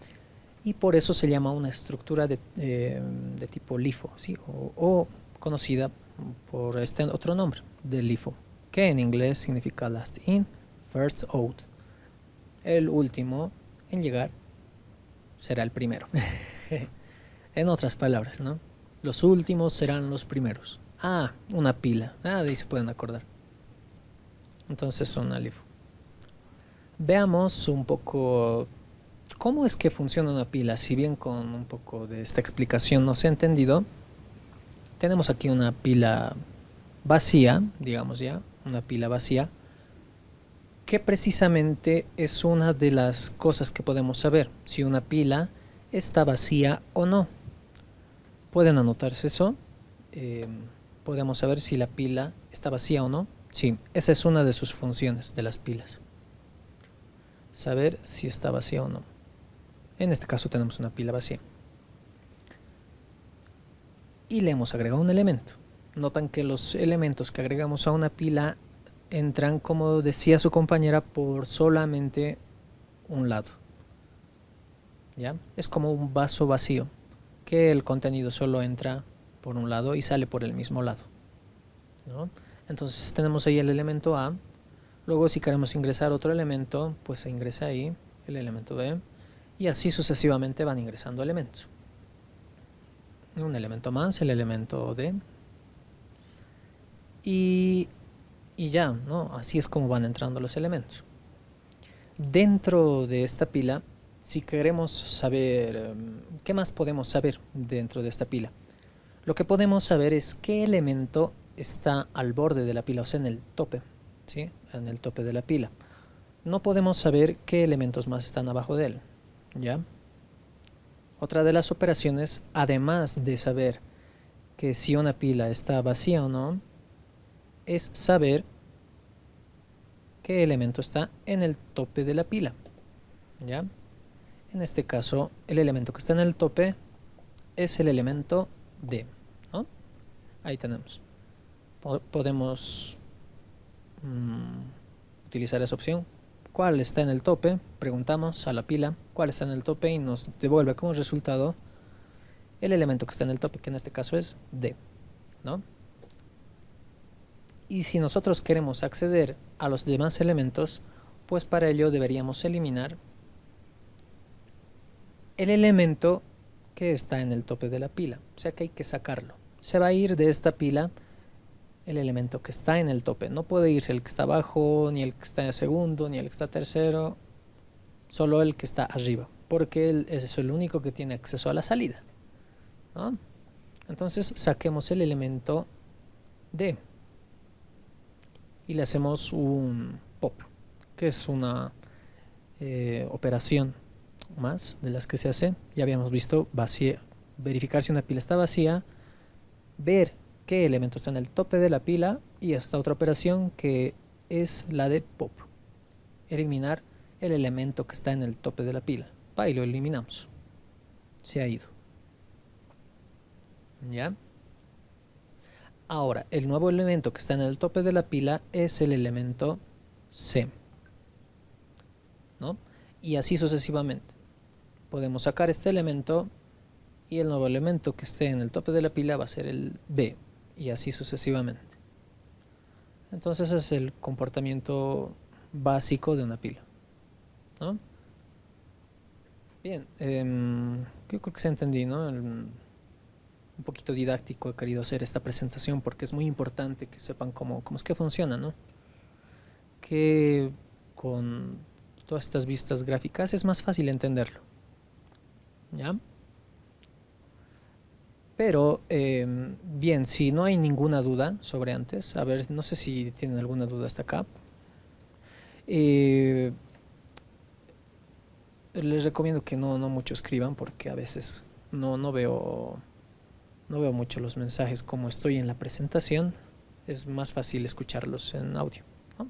Y por eso se llama una estructura de tipo LIFO, ¿sí? O conocida por este otro nombre, de LIFO, que en inglés significa last in, first out. El último en llegar será el primero. En otras palabras, ¿no? Los últimos serán los primeros. Una pila. De ahí se pueden acordar. Entonces son LIFO. Veamos un poco cómo es que funciona una pila. Si bien con un poco de esta explicación no se ha entendido, tenemos aquí una pila vacía, digamos ya, una pila vacía, que precisamente es una de las cosas que podemos saber si una pila está vacía o no. pueden anotarse eso. Podemos saber si la pila está vacía o no. Sí, esa es una de sus funciones de las pilas. Saber si está vacía o no. En este caso tenemos una pila vacía. Y le hemos agregado un elemento. Notan que los elementos que agregamos a una pila entran, como decía su compañera, por solamente un lado. ¿Ya? Es como un vaso vacío, que el contenido solo entra por un lado y sale por el mismo lado, ¿no? Entonces tenemos ahí el elemento A. Luego, si queremos ingresar otro elemento, pues se ingresa ahí el elemento B, y así sucesivamente van ingresando elementos. Un elemento más, el elemento D, y ya, ¿no? Así es como van entrando los elementos. Dentro de esta pila, si queremos saber qué más podemos saber dentro de esta pila, lo que podemos saber es qué elemento está al borde de la pila, o sea, en el tope, ¿sí? En el tope de la pila. No podemos saber qué elementos más están abajo de él, ¿ya? Otra de las operaciones, además de saber que si una pila está vacía o no, es saber qué elemento está en el tope de la pila, ¿ya? En este caso, el elemento que está en el tope es el elemento D, ¿no? Ahí tenemos. Podemos utilizar esa opción. ¿Cuál está en el tope? Preguntamos a la pila cuál está en el tope y nos devuelve como resultado el elemento que está en el tope, que en este caso es D, ¿no? Y si nosotros queremos acceder a los demás elementos, pues para ello deberíamos eliminar el elemento que está en el tope de la pila, o sea que hay que sacarlo. Se va a ir de esta pila el elemento que está en el tope, no puede irse el que está abajo, ni el que está en segundo, ni el que está tercero, solo el que está arriba, porque ese es el único que tiene acceso a la salida, ¿no? Entonces saquemos el elemento D y le hacemos un pop, que es una operación más de las que se hace. Ya habíamos visto verificar si una pila está vacía, ver qué elemento está en el tope de la pila, y esta otra operación que es la de pop, eliminar el elemento que está en el tope de la pila. Y lo eliminamos, se ha ido, ¿ya? Ahora, el nuevo elemento que está en el tope de la pila es el elemento C, ¿no? Y así sucesivamente. Podemos sacar este elemento y el nuevo elemento que esté en el tope de la pila va a ser el B, y así sucesivamente. Entonces ese es el comportamiento básico de una pila, ¿no? Bien, yo creo que se entendí, ¿no? Un poquito didáctico he querido hacer esta presentación porque es muy importante que sepan cómo es que funciona, ¿no? Que con todas estas vistas gráficas es más fácil entenderlo, ¿ya? Pero, bien, si no hay ninguna duda sobre antes, a ver, no sé si tienen alguna duda hasta acá. Les recomiendo que no mucho escriban porque a veces no veo mucho los mensajes como estoy en la presentación. Es más fácil escucharlos en audio, ¿no?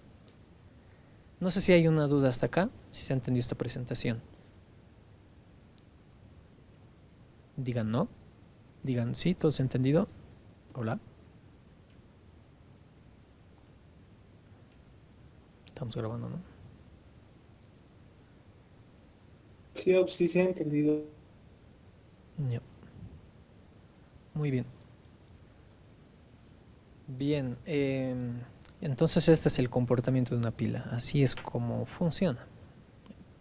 No sé si hay una duda hasta acá, si se ha entendido esta presentación. Digan no. Digan sí, ¿todos entendido? Hola. Estamos grabando, ¿no? Sí, se ha entendido. Ya. Muy bien. Bien, entonces este es el comportamiento de una pila. Así es como funciona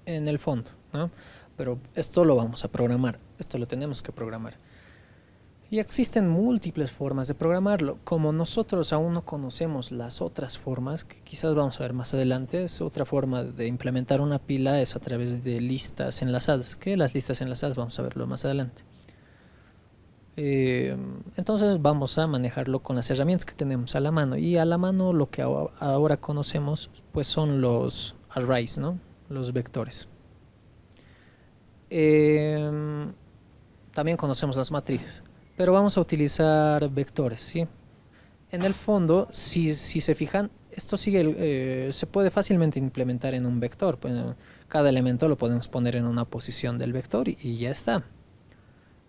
en el fondo, ¿no? Pero esto lo vamos a programar, esto lo tenemos que programar. Y existen múltiples formas de programarlo. Como nosotros aún no conocemos las otras formas, que quizás vamos a ver más adelante, es otra forma de implementar una pila es a través de listas enlazadas, que las listas enlazadas vamos a verlo más adelante. Entonces vamos a manejarlo con las herramientas que tenemos a la mano. Y a la mano lo que ahora conocemos pues son los arrays, ¿no? Los vectores. También conocemos las matrices. pero vamos a utilizar vectores, ¿sí? En el fondo, si se fijan, esto sigue, se puede fácilmente implementar en un vector. Pues, cada elemento lo podemos poner en una posición del vector y ya está,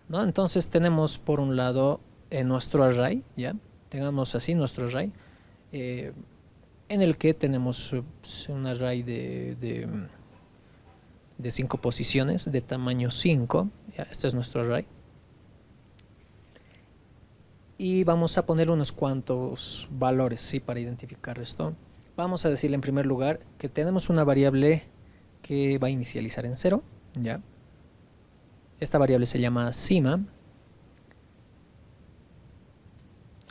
¿no? Entonces tenemos por un lado nuestro array, ¿ya? Tengamos así nuestro array, en el que tenemos un array de 5 posiciones de tamaño 5, ¿ya? Este es nuestro array. Y vamos a poner unos cuantos valores, ¿sí? Para identificar esto. Vamos a decirle en primer lugar que tenemos una variable que va a inicializar en 0, ¿ya? Esta variable se llama cima.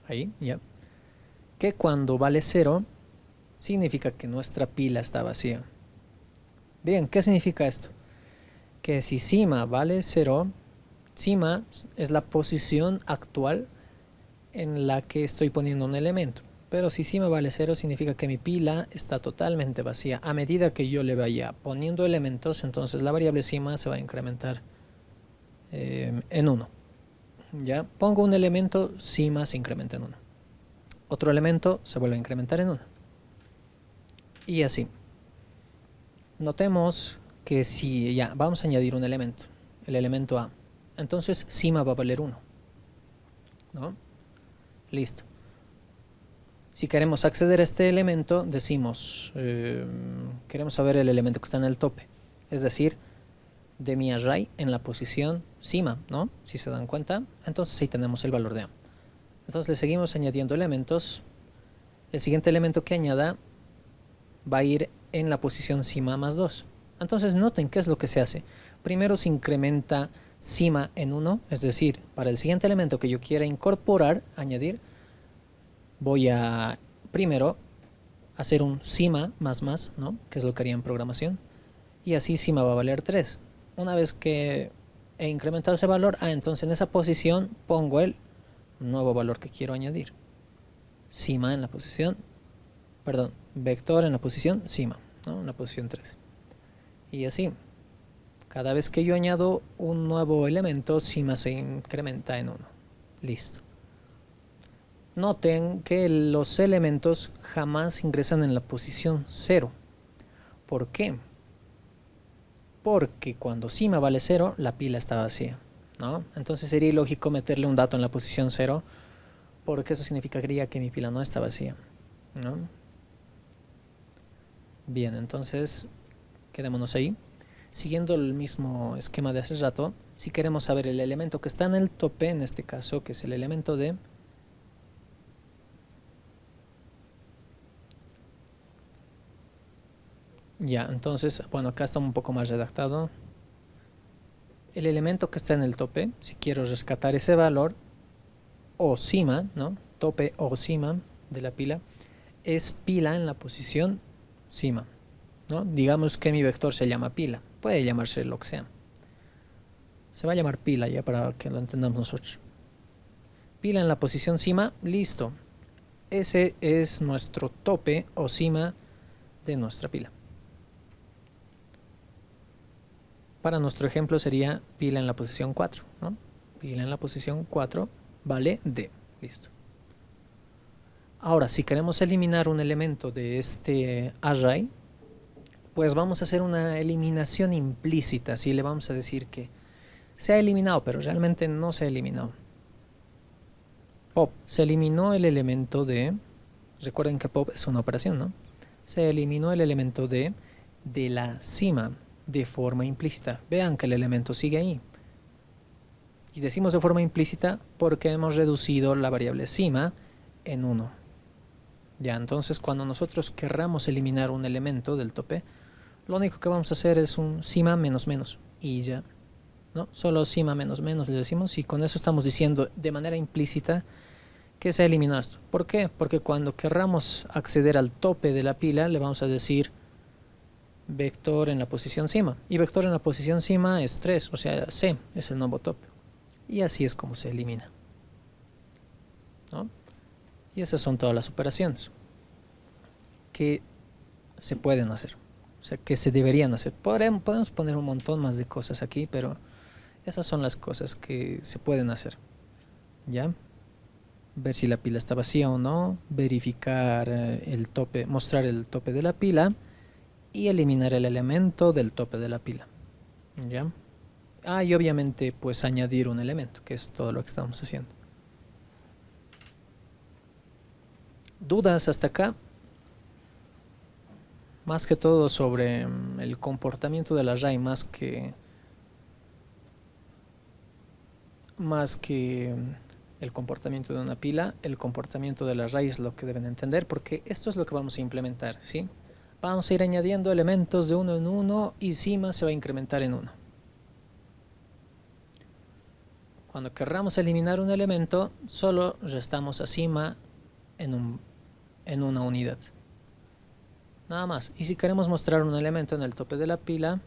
Ahí, ¿ya? Que cuando vale 0 significa que nuestra pila está vacía. Bien, ¿qué significa esto? Que si cima vale 0, cima es la posición actual en la que estoy poniendo un elemento. Pero si cima vale 0 significa que mi pila está totalmente vacía. A medida que yo le vaya poniendo elementos, entonces la variable cima se va a incrementar en 1. Ya pongo un elemento, cima se incrementa en 1. Otro elemento se vuelve a incrementar en 1. Y así. Notemos que si ya vamos a añadir un elemento, el elemento A, entonces cima va a valer 1, ¿no? Listo. Si queremos acceder a este elemento, decimos, queremos saber el elemento que está en el tope, es decir, de mi array en la posición cima, ¿no? Si se dan cuenta, entonces ahí tenemos el valor de A. Entonces le seguimos añadiendo elementos. El siguiente elemento que añada va a ir en la posición cima más 2. Entonces noten qué es lo que se hace. Primero se incrementa cima en 1, es decir, para el siguiente elemento que yo quiera incorporar, añadir, voy a primero hacer un cima más más, ¿no? Que es lo que haría en programación. Y así cima va a valer 3. Una vez que he incrementado ese valor, entonces en esa posición pongo el nuevo valor que quiero añadir. Cima en la posición, perdón, vector en la posición cima, ¿no? En la posición 3. Y así, cada vez que yo añado un nuevo elemento, cima se incrementa en 1. Listo. Noten que los elementos jamás ingresan en la posición 0. ¿Por qué? Porque cuando cima vale 0, la pila está vacía, ¿no? Entonces sería ilógico meterle un dato en la posición 0, porque eso significaría que mi pila no está vacía, ¿no? Bien, entonces quedémonos ahí. Siguiendo el mismo esquema de hace rato, si queremos saber el elemento que está en el tope, en este caso, que es el elemento de ya, entonces, bueno, acá está un poco más redactado. El elemento que está en el tope, si quiero rescatar ese valor, o cima, ¿no? Tope o cima de la pila, es pila en la posición cima, ¿no? Digamos que mi vector se llama pila, puede llamarse lo que sea. Se va a llamar pila ya para que lo entendamos nosotros. Pila en la posición cima, listo. Ese es nuestro tope o cima de nuestra pila. Para nuestro ejemplo sería pila en la posición 4, ¿no? Pila en la posición 4 vale D. Listo. Ahora, si queremos eliminar un elemento de este array, pues vamos a hacer una eliminación implícita. Así le vamos a decir que se ha eliminado, pero realmente no se ha eliminado. Pop, se eliminó el elemento de... Recuerden que pop es una operación, ¿no? Se eliminó el elemento de la cima de forma implícita. Vean que el elemento sigue ahí. Y decimos de forma implícita porque hemos reducido la variable cima en 1. Ya, entonces cuando nosotros querramos eliminar un elemento del tope, lo único que vamos a hacer es un cima menos menos y ya, ¿no? Solo cima menos menos le decimos y con eso estamos diciendo de manera implícita que se ha eliminado esto. ¿Por qué? Porque cuando querramos acceder al tope de la pila le vamos a decir vector en la posición cima, y vector en la posición cima es 3, o sea, C es el nuevo tope, y así es como se elimina, ¿no? Y esas son todas las operaciones que se pueden hacer, o sea, que se deberían hacer. Podemos poner un montón más de cosas aquí, pero esas son las cosas que se pueden hacer. ¿ya? Ver si la pila está vacía o no, verificar el tope, mostrar el tope de la pila y eliminar el elemento del tope de la pila, ¿ya? Y obviamente pues añadir un elemento, que es todo lo que estamos haciendo. ¿Dudas hasta acá? Más que todo sobre el comportamiento del array, más que el comportamiento de una pila, el comportamiento del array es lo que deben entender, porque esto es lo que vamos a implementar, ¿sí? Vamos a ir añadiendo elementos de uno en uno y cima se va a incrementar en 1. Cuando querramos eliminar un elemento, solo restamos a cima en una unidad. Nada más. Y si queremos mostrar un elemento en el tope de la pila,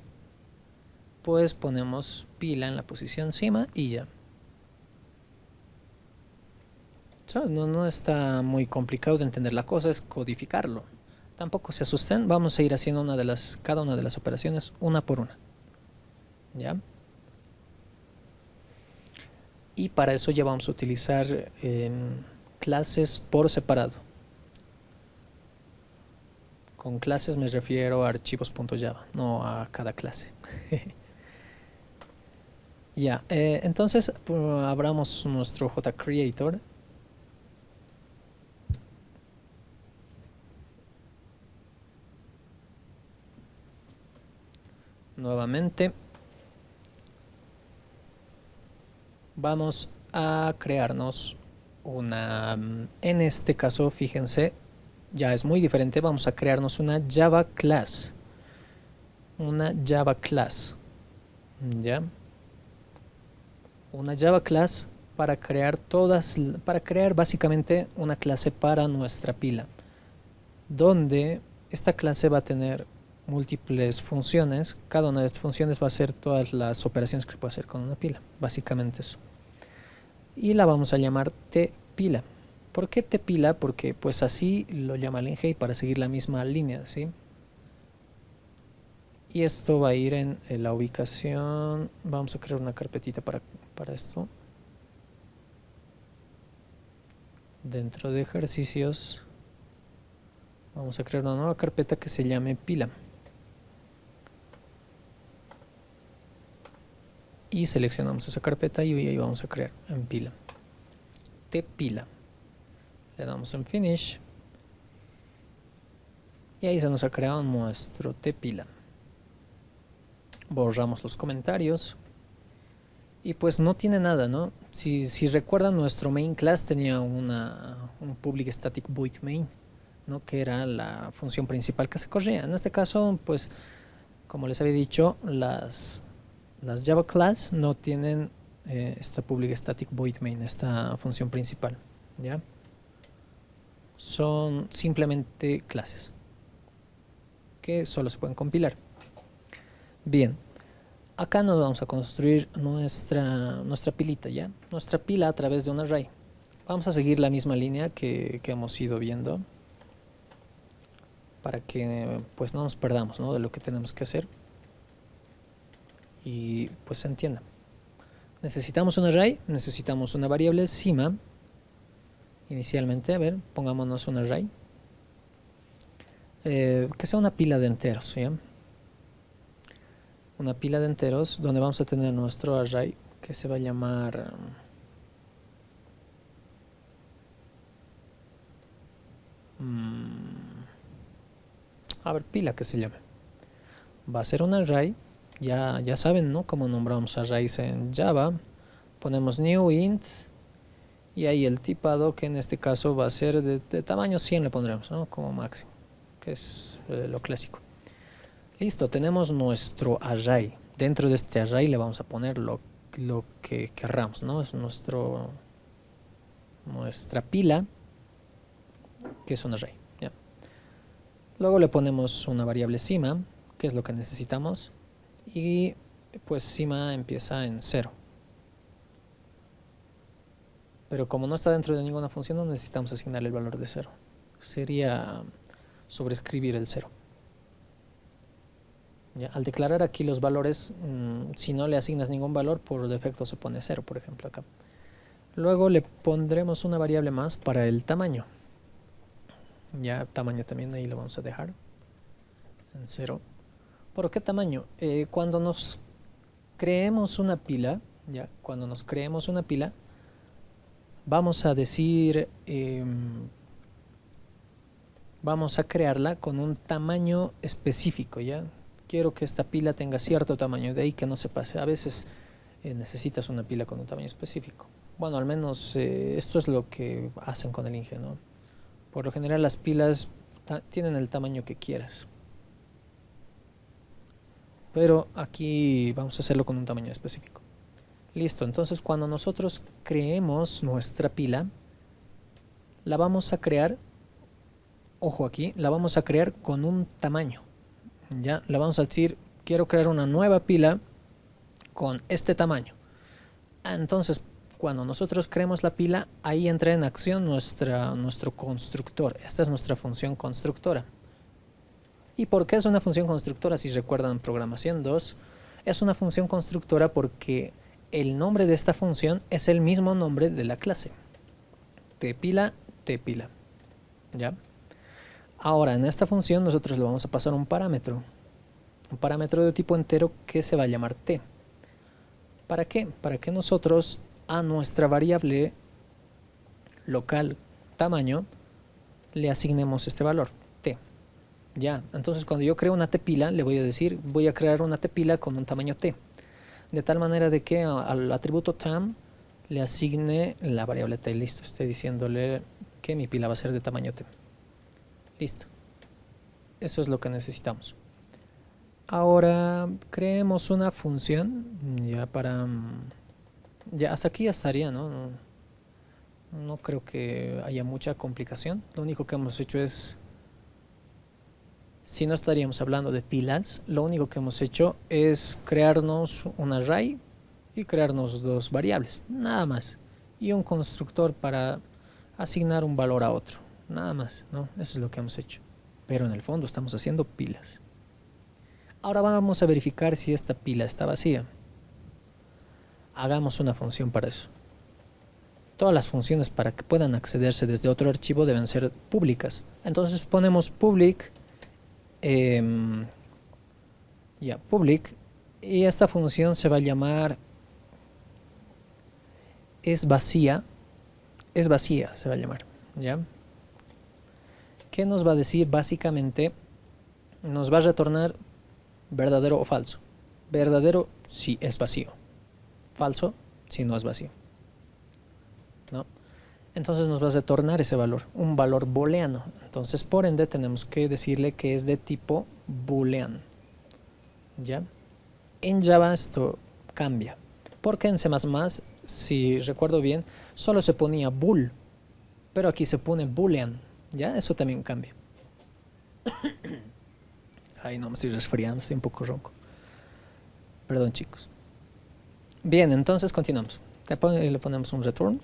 pues ponemos pila en la posición cima y ya. No está muy complicado de entender la cosa, es codificarlo. Tampoco se asusten, vamos a ir haciendo cada una de las operaciones una por una. ¿Ya? Y para eso ya vamos a utilizar clases por separado. Con clases me refiero a archivos.java, no a cada clase. Ya, entonces abramos nuestro JCreator. Nuevamente vamos a crearnos una, en este caso fíjense, ya es muy diferente, vamos a crearnos una Java class. Una Java class. ¿Ya? Una Java class para crear básicamente una clase para nuestra pila, donde esta clase va a tener múltiples funciones. Cada una de estas funciones va a hacer todas las operaciones que se puede hacer con una pila, básicamente eso. Y la vamos a llamar tPila. ¿Por qué tPila? Porque pues así lo llama Linhei para seguir la misma línea, ¿sí? Y esto va a ir en la ubicación. Vamos a crear una carpetita para esto. Dentro de ejercicios vamos a crear una nueva carpeta que se llame pila. Y seleccionamos esa carpeta y ahí vamos a crear en pila. tPila. Le damos en Finish. Y ahí se nos ha creado nuestro tPila. Borramos los comentarios. Y pues no tiene nada, ¿no? Si recuerdan, nuestro main class tenía un public static void main, ¿no? Que era la función principal que se corría. En este caso, pues, como les había dicho, las Java class no tienen esta public static void main, esta función principal, ¿ya? Son simplemente clases que solo se pueden compilar. Bien, acá nos vamos a construir nuestra pilita, ¿ya? Nuestra pila a través de un array. Vamos a seguir la misma línea que hemos ido viendo para que pues no nos perdamos, ¿no? De lo que tenemos que hacer y pues se entienda. Necesitamos un array, necesitamos una variable cima. Inicialmente, a ver, pongámonos un array que sea una pila de enteros, ¿ya? Una pila de enteros donde vamos a tener nuestro array que se va a llamar a ver, pila que se llame. Va a ser un array, ya saben, ¿no? Cómo nombramos arrays en Java. Ponemos new int y ahí el tipado, que en este caso va a ser de tamaño 100 le pondremos, ¿no? Como máximo, que es lo clásico. Listo, tenemos nuestro array. Dentro de este array le vamos a poner lo que querramos, ¿no? Es nuestra pila, que es un array, ¿ya? Luego le ponemos una variable cima, que es lo que necesitamos, y pues cima empieza en 0. Pero como no está dentro de ninguna función, no necesitamos asignarle el valor de 0. Sería sobreescribir el 0. ¿Ya? Al declarar aquí los valores, si no le asignas ningún valor, por defecto se pone 0, por ejemplo acá. Luego le pondremos una variable más para el tamaño. Ya tamaño también ahí lo vamos a dejar en 0. ¿Por qué tamaño? Cuando nos creemos una pila, cuando nos creemos una pila, vamos a decir, vamos a crearla con un tamaño específico, ¿ya? Quiero que esta pila tenga cierto tamaño, de ahí que no se pase. A veces necesitas una pila con un tamaño específico. Bueno, al menos esto es lo que hacen con el Inge, ¿no? Por lo general las pilas tienen el tamaño que quieras. Pero aquí vamos a hacerlo con un tamaño específico. Listo, entonces cuando nosotros creemos nuestra pila, la vamos a crear, ojo aquí, la vamos a crear con un tamaño. Ya, la vamos a decir, quiero crear una nueva pila con este tamaño. Entonces, cuando nosotros creemos la pila, ahí entra en acción nuestro constructor. Esta es nuestra función constructora. ¿Y por qué es una función constructora? Si recuerdan programación 2, es una función constructora porque el nombre de esta función es el mismo nombre de la clase. Tpila, tpila. ¿Ya? Ahora, en esta función nosotros le vamos a pasar un parámetro de tipo entero que se va a llamar t. ¿Para qué? Para que nosotros a nuestra variable local tamaño le asignemos este valor, t. Ya, entonces cuando yo creo una tpila, le voy a decir, voy a crear una tpila con un tamaño t. De tal manera de que al atributo tam le asigne la variable t. Listo, estoy diciéndole que mi pila va a ser de tamaño t. Listo. Eso es lo que necesitamos. Ahora creemos una función ya para... Ya hasta aquí ya estaría, ¿no? No creo que haya mucha complicación. Lo único que hemos hecho es... Si no estaríamos hablando de pilas, lo único que hemos hecho es crearnos un array y crearnos dos variables, nada más. Y un constructor para asignar un valor a otro, nada más, ¿no? Eso es lo que hemos hecho. Pero en el fondo estamos haciendo pilas. Ahora vamos a verificar si esta pila está vacía. Hagamos una función para eso. Todas las funciones para que puedan accederse desde otro archivo deben ser públicas. Entonces ponemos public, public, y esta función se va a llamar es vacía se va a llamar, ¿ya? ¿Qué nos va a decir? Básicamente nos va a retornar verdadero o falso. Verdadero si es vacío, falso si no es vacío, ¿no? Entonces nos va a retornar ese valor, un valor booleano. Entonces por ende tenemos que decirle que es de tipo boolean, ¿ya? En Java esto cambia, porque en C++, si recuerdo bien, solo se ponía bool, pero aquí se pone boolean, ¿ya? Eso también cambia. Ay, no, me estoy resfriando, estoy un poco ronco. Perdón, chicos. Bien, entonces continuamos. Le ponemos un return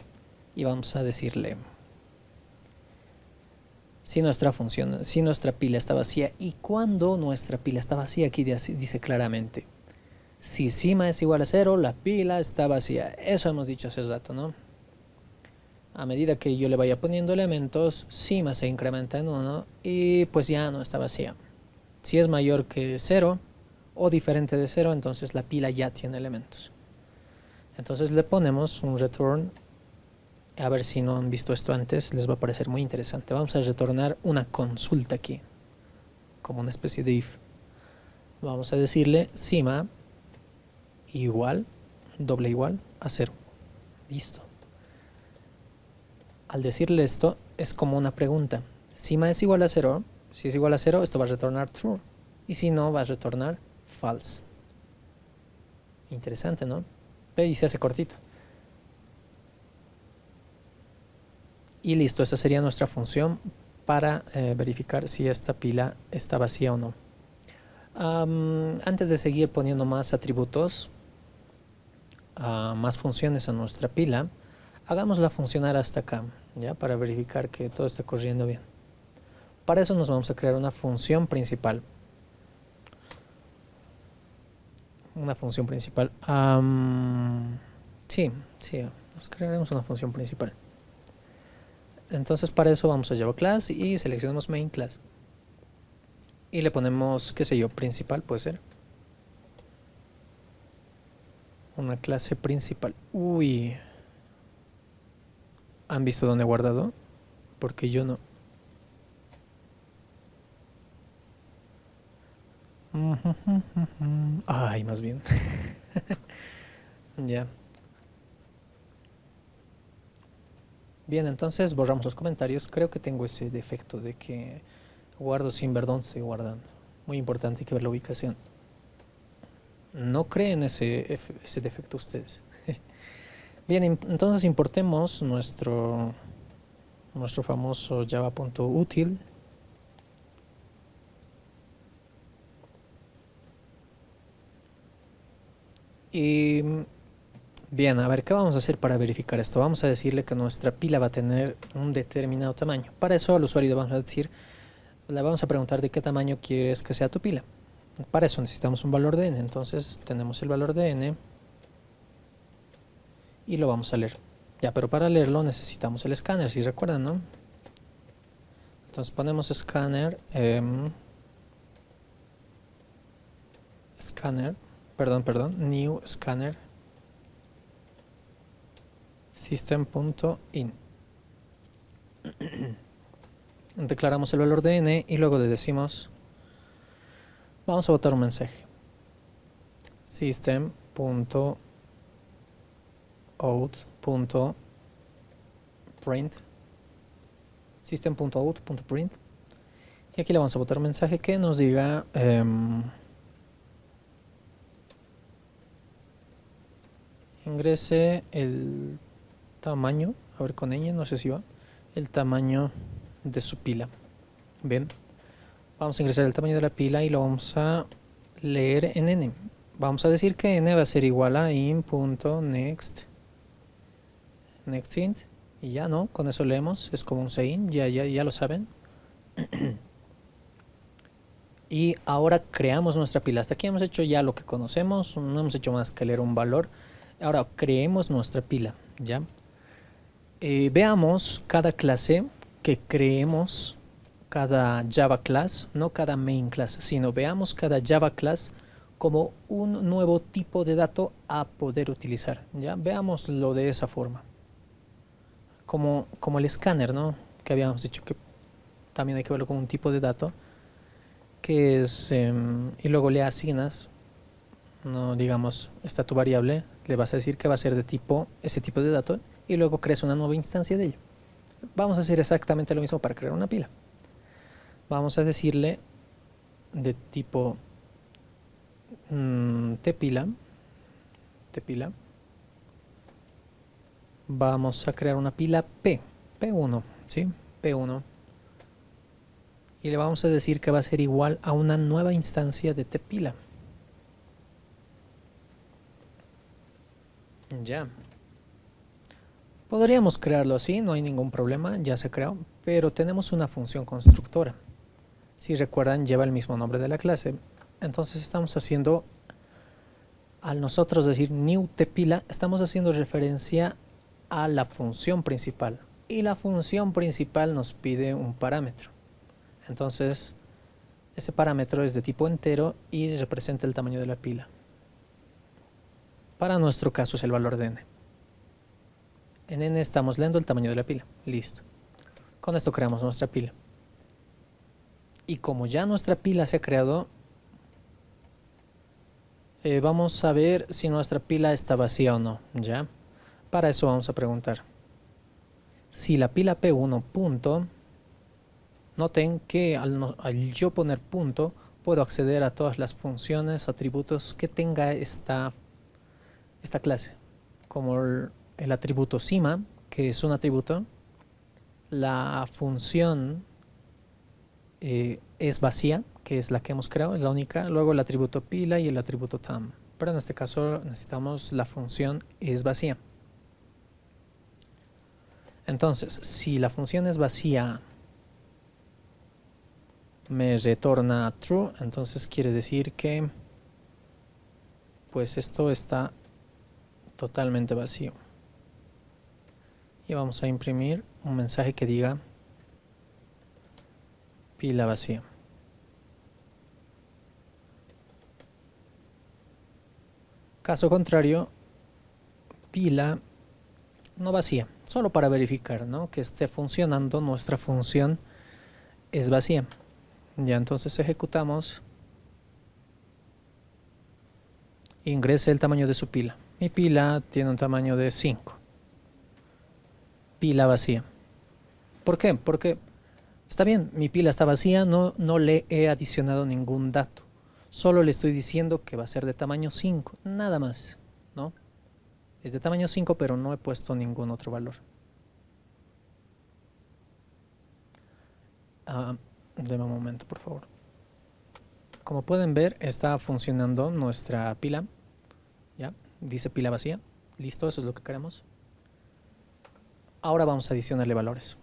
y vamos a decirle si nuestra pila está vacía. Y cuando nuestra pila está vacía, aquí dice claramente, si cima es igual a 0, la pila está vacía. Eso hemos dicho hace rato, ¿no? A medida que yo le vaya poniendo elementos, cima se incrementa en 1 y pues ya no está vacía. Si es mayor que 0 o diferente de 0, entonces la pila ya tiene elementos. Entonces le ponemos un return. A ver si no han visto esto antes, les va a parecer muy interesante. Vamos a retornar una consulta aquí, como una especie de if. Vamos a decirle cima igual, doble igual a 0. Listo. Al decirle esto, es como una pregunta. Cima es igual a 0. Si es igual a 0, esto va a retornar true. Y si no, va a retornar false. Interesante, ¿no? Ve y se hace cortito. Y listo, esa sería nuestra función para verificar si esta pila está vacía o no. Antes de seguir poniendo más atributos, más funciones a nuestra pila, hagámosla funcionar hasta acá, ¿ya? Para verificar que todo está corriendo bien. Para eso nos vamos a crear una función principal. Una función principal. Sí, Nos crearemos una función principal. Entonces para eso vamos a Java Class y seleccionamos Main Class. Y le ponemos, qué sé yo, principal, puede ser. Una clase principal. Uy. ¿Han visto dónde he guardado? Porque yo no. Ay, más bien. Ya. Bien, entonces borramos los comentarios. Creo que tengo ese defecto de que guardo sin ver dónde estoy guardando. Muy importante, hay que ver la ubicación. No creen ese defecto ustedes. Bien, entonces importemos nuestro famoso java.util. Y bien, a ver, ¿qué vamos a hacer para verificar esto? Vamos a decirle que nuestra pila va a tener un determinado tamaño. Para eso al usuario le vamos a preguntar de qué tamaño quieres que sea tu pila. Para eso necesitamos un valor de n. Entonces tenemos el valor de n y lo vamos a leer. Ya, pero para leerlo necesitamos el escáner, si recuerdan, ¿no? Entonces ponemos escáner, new scanner system.in. Declaramos el valor de n y luego le decimos, vamos a botar un mensaje, system.out.print, y aquí le vamos a botar un mensaje que nos diga ingrese el tamaño, a ver con ella, no sé si va, el tamaño de su pila. Bien, vamos a ingresar el tamaño de la pila y lo vamos a leer en n. Vamos a decir que n va a ser igual a in.next int, y ya, ¿no? Con eso leemos, es como un sein, ya lo saben. Y ahora creamos nuestra pila. Hasta aquí hemos hecho ya lo que conocemos, no hemos hecho más que leer un valor. Ahora creemos nuestra pila, ¿ya? Veamos cada clase que creemos, cada Java class, no cada main class, sino veamos cada Java class como un nuevo tipo de dato a poder utilizar, ¿ya? Veámoslo de esa forma. Como el escáner, ¿no? Que habíamos dicho que también hay que verlo como un tipo de dato, que es, y luego le asignas, no digamos, está tu variable, le vas a decir que va a ser de tipo, ese tipo de dato, y luego creas una nueva instancia de ello. Vamos a hacer exactamente lo mismo para crear una pila. Vamos a decirle de tipo tpila. Vamos a crear una pila P1, ¿sí? P1. Y le vamos a decir que va a ser igual a una nueva instancia de tpila. Ya. Podríamos crearlo así, no hay ningún problema, ya se creó, pero tenemos una función constructora. Si recuerdan, lleva el mismo nombre de la clase. Entonces estamos haciendo, al nosotros decir new tpila, estamos haciendo referencia a la función principal. Y la función principal nos pide un parámetro. Entonces, ese parámetro es de tipo entero y representa el tamaño de la pila. Para nuestro caso es el valor de n. En n estamos leyendo el tamaño de la pila. Listo. Con esto creamos nuestra pila. Y como ya nuestra pila se ha creado, vamos a ver si nuestra pila está vacía o no, ¿ya? Para eso vamos a preguntar. Si la pila P1 punto, noten que al yo poner punto, puedo acceder a todas las funciones, atributos que tenga esta clase. Como el atributo cima, que es un atributo, la función es vacía, que es la que hemos creado, es la única, luego el atributo pila y el atributo tam, pero en este caso necesitamos la función es vacía. Entonces, si la función es vacía me retorna true, entonces quiere decir que pues esto está totalmente vacío. y vamos a imprimir un mensaje que diga pila vacía. Caso contrario, pila no vacía, solo para verificar, ¿no?, que esté funcionando nuestra función es vacía. Ya, entonces ejecutamos. Ingrese el tamaño de su pila. Mi pila tiene un tamaño de 5. Pila vacía. ¿Por qué? Porque está bien, mi pila está vacía, no le he adicionado ningún dato. Solo le estoy diciendo que va a ser de tamaño 5, nada más, ¿no? Es de tamaño 5, pero no he puesto ningún otro valor. Deme un momento, por favor. Como pueden ver, está funcionando nuestra pila. Ya, dice pila vacía. Listo, eso es lo que queremos. Ahora vamos a adicionarle valores.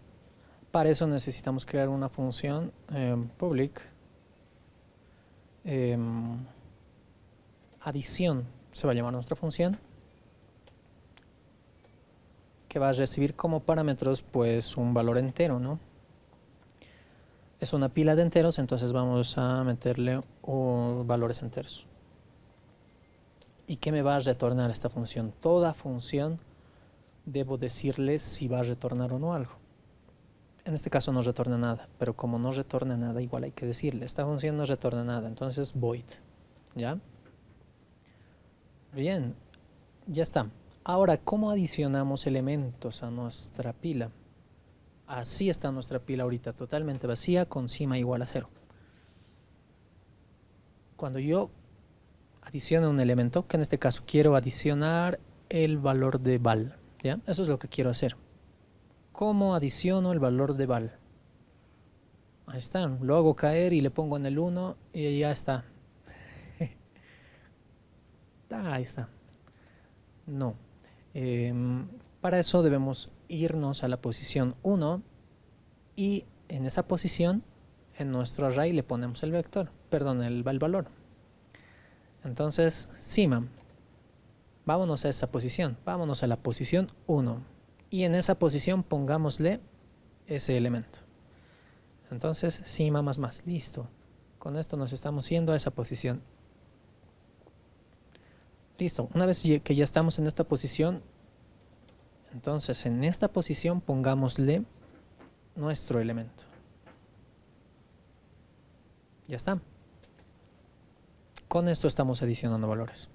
Para eso necesitamos crear una función public adición, se va a llamar nuestra función, que va a recibir como parámetros pues un valor entero, ¿no? Es una pila de enteros, entonces vamos a meterle valores enteros. ¿Y qué me va a retornar esta función? Toda función debo decirle si va a retornar o no algo. En este caso no retorna nada, pero como no retorna nada, igual hay que decirle, esta función no retorna nada, entonces void, ¿ya? Bien, ya está. Ahora, ¿cómo adicionamos elementos a nuestra pila? Así está nuestra pila ahorita, totalmente vacía, con cima igual a 0. Cuando yo adiciono un elemento, que en este caso quiero adicionar el valor de val, ¿ya? Eso es lo que quiero hacer. ¿Cómo adiciono el valor de val? Ahí está, lo hago caer y le pongo en el 1 y ya está. Ahí está. No. Para eso debemos irnos a la posición 1 y en esa posición, en nuestro array le ponemos el vector, perdón, el valor. Entonces, cima, vámonos a esa posición, vámonos a la posición 1 y en esa posición pongámosle ese elemento. Entonces, cima más, listo. Con esto nos estamos yendo a esa posición. Listo, una vez que ya estamos en esta posición, entonces en esta posición pongámosle nuestro elemento. Ya está. Con esto estamos adicionando valores.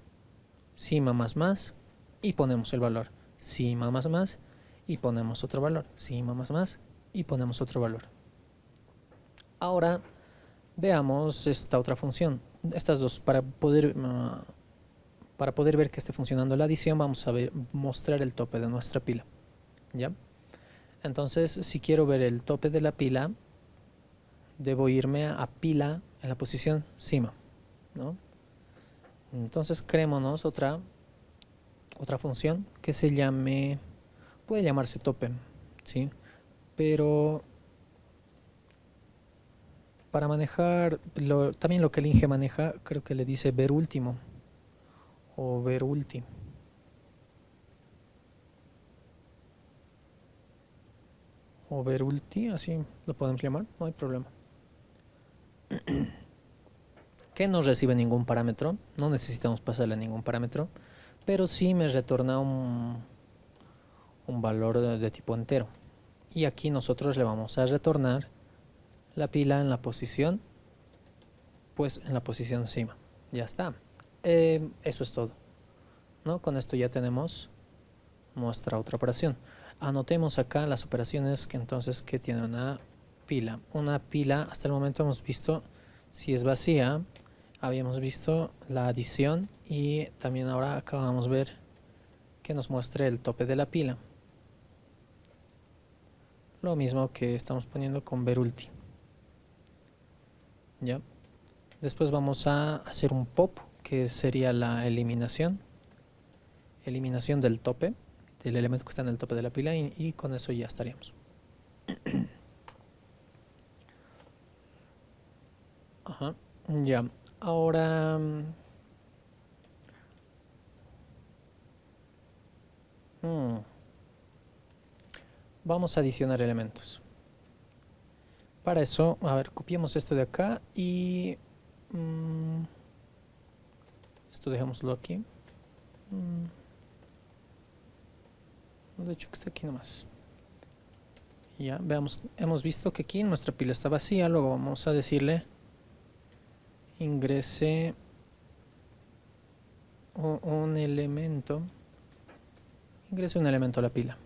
Cima más y ponemos el valor. Cima más y ponemos otro valor. Cima más y ponemos otro valor. Ahora veamos esta otra función. Estas dos, para poder ver que esté funcionando la adición, vamos a mostrar el tope de nuestra pila. ¿Ya? Entonces, si quiero ver el tope de la pila, debo irme a pila en la posición cima, ¿no? Entonces, creémonos otra función que se llame, puede llamarse tope, ¿sí? Pero para manejar también lo que el Inge maneja, creo que le dice ver último o ver ulti. O ver ulti, así lo podemos llamar, no hay problema. Que no recibe ningún parámetro, no necesitamos pasarle ningún parámetro, pero sí me retorna un valor de tipo entero. Y aquí nosotros le vamos a retornar la pila en la posición, pues en la posición encima. Ya está. Eso es todo, ¿no? Con esto ya tenemos nuestra otra operación. Anotemos acá las operaciones que entonces que tiene una pila. Una pila, hasta el momento hemos visto si es vacía, habíamos visto la adición y también ahora acabamos de ver que nos muestre el tope de la pila. Lo mismo que estamos poniendo con verulti. ¿Ya? Después vamos a hacer un pop, que sería la eliminación del tope, del elemento que está en el tope de la pila, y con eso ya estaríamos. Ajá, ya. Ahora vamos a adicionar elementos. Para eso, a ver, copiemos esto de acá y esto dejémoslo aquí. De hecho que está aquí nomás. Ya, veamos, hemos visto que aquí nuestra pila está vacía. Luego vamos a decirle ingrese un elemento. Ingrese un elemento a la pila.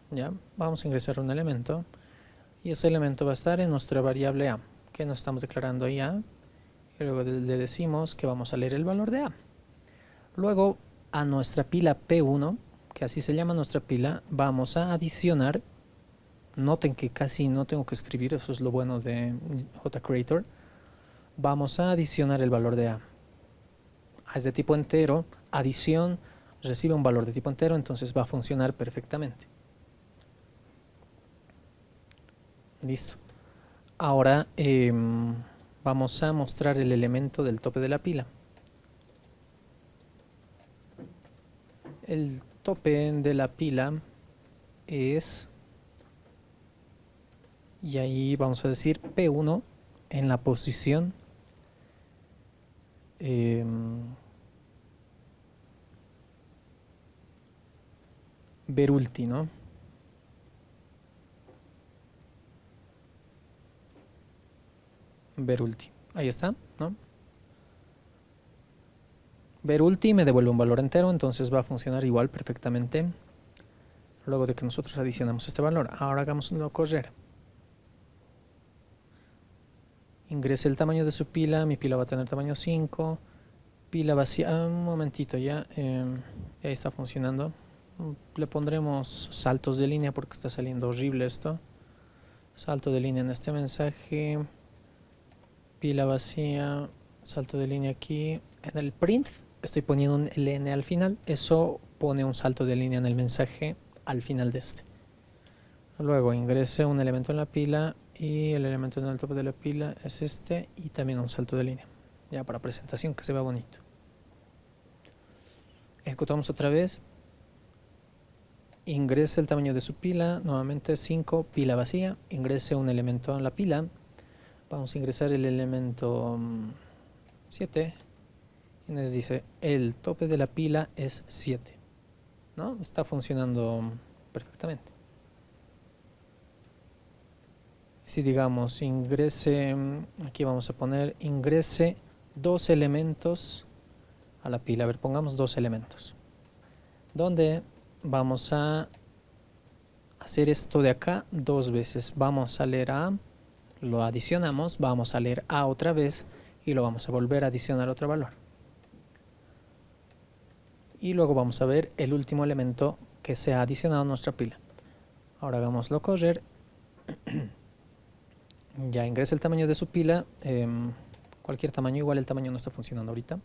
Ya, vamos a ingresar un elemento. Y ese elemento va a estar en nuestra variable a, que nos estamos declarando ahí a. Y luego le decimos que vamos a leer el valor de a. Luego a nuestra pila P1, que así se llama nuestra pila, vamos a adicionar. Noten que casi no tengo que escribir, eso es lo bueno de JCreator. Vamos a adicionar el valor de a. A es de tipo entero, adición recibe un valor de tipo entero, entonces va a funcionar perfectamente. Listo. Ahora vamos a mostrar el elemento del tope de la pila. El tope de la pila es, y ahí vamos a decir P1 en la posición ver ulti, ¿no? Ver ulti, ahí está, ¿no? Ver ulti me devuelve un valor entero, entonces va a funcionar igual perfectamente luego de que nosotros adicionamos este valor. Ahora hagámoslo correr. Ingrese el tamaño de su pila, mi pila va a tener tamaño 5, pila vacía, un momentito ya, ahí está funcionando. Le pondremos saltos de línea porque está saliendo horrible esto. Salto de línea en este mensaje, pila vacía, salto de línea aquí. En el print estoy poniendo un ln al final, eso pone un salto de línea en el mensaje al final de este. Luego ingrese un elemento en la pila y el elemento en el tope de la pila es este y también un salto de línea, ya para presentación que se vea bonito. Ejecutamos otra vez. Ingrese el tamaño de su pila, nuevamente 5, pila vacía, ingrese un elemento en la pila, vamos a ingresar el elemento 7 y nos dice el tope de la pila es 7, ¿no? Está funcionando perfectamente. Si digamos ingrese, aquí vamos a poner ingrese 2 elementos a la pila, a ver, pongamos 2 elementos, donde vamos a hacer esto de acá 2 veces. Vamos a leer a, lo adicionamos, vamos a leer a otra vez y lo vamos a volver a adicionar otro valor. Y luego vamos a ver el último elemento que se ha adicionado a nuestra pila. Ahora hagámoslo correr. Ya ingresa el tamaño de su pila, cualquier tamaño, igual el tamaño no está funcionando ahorita.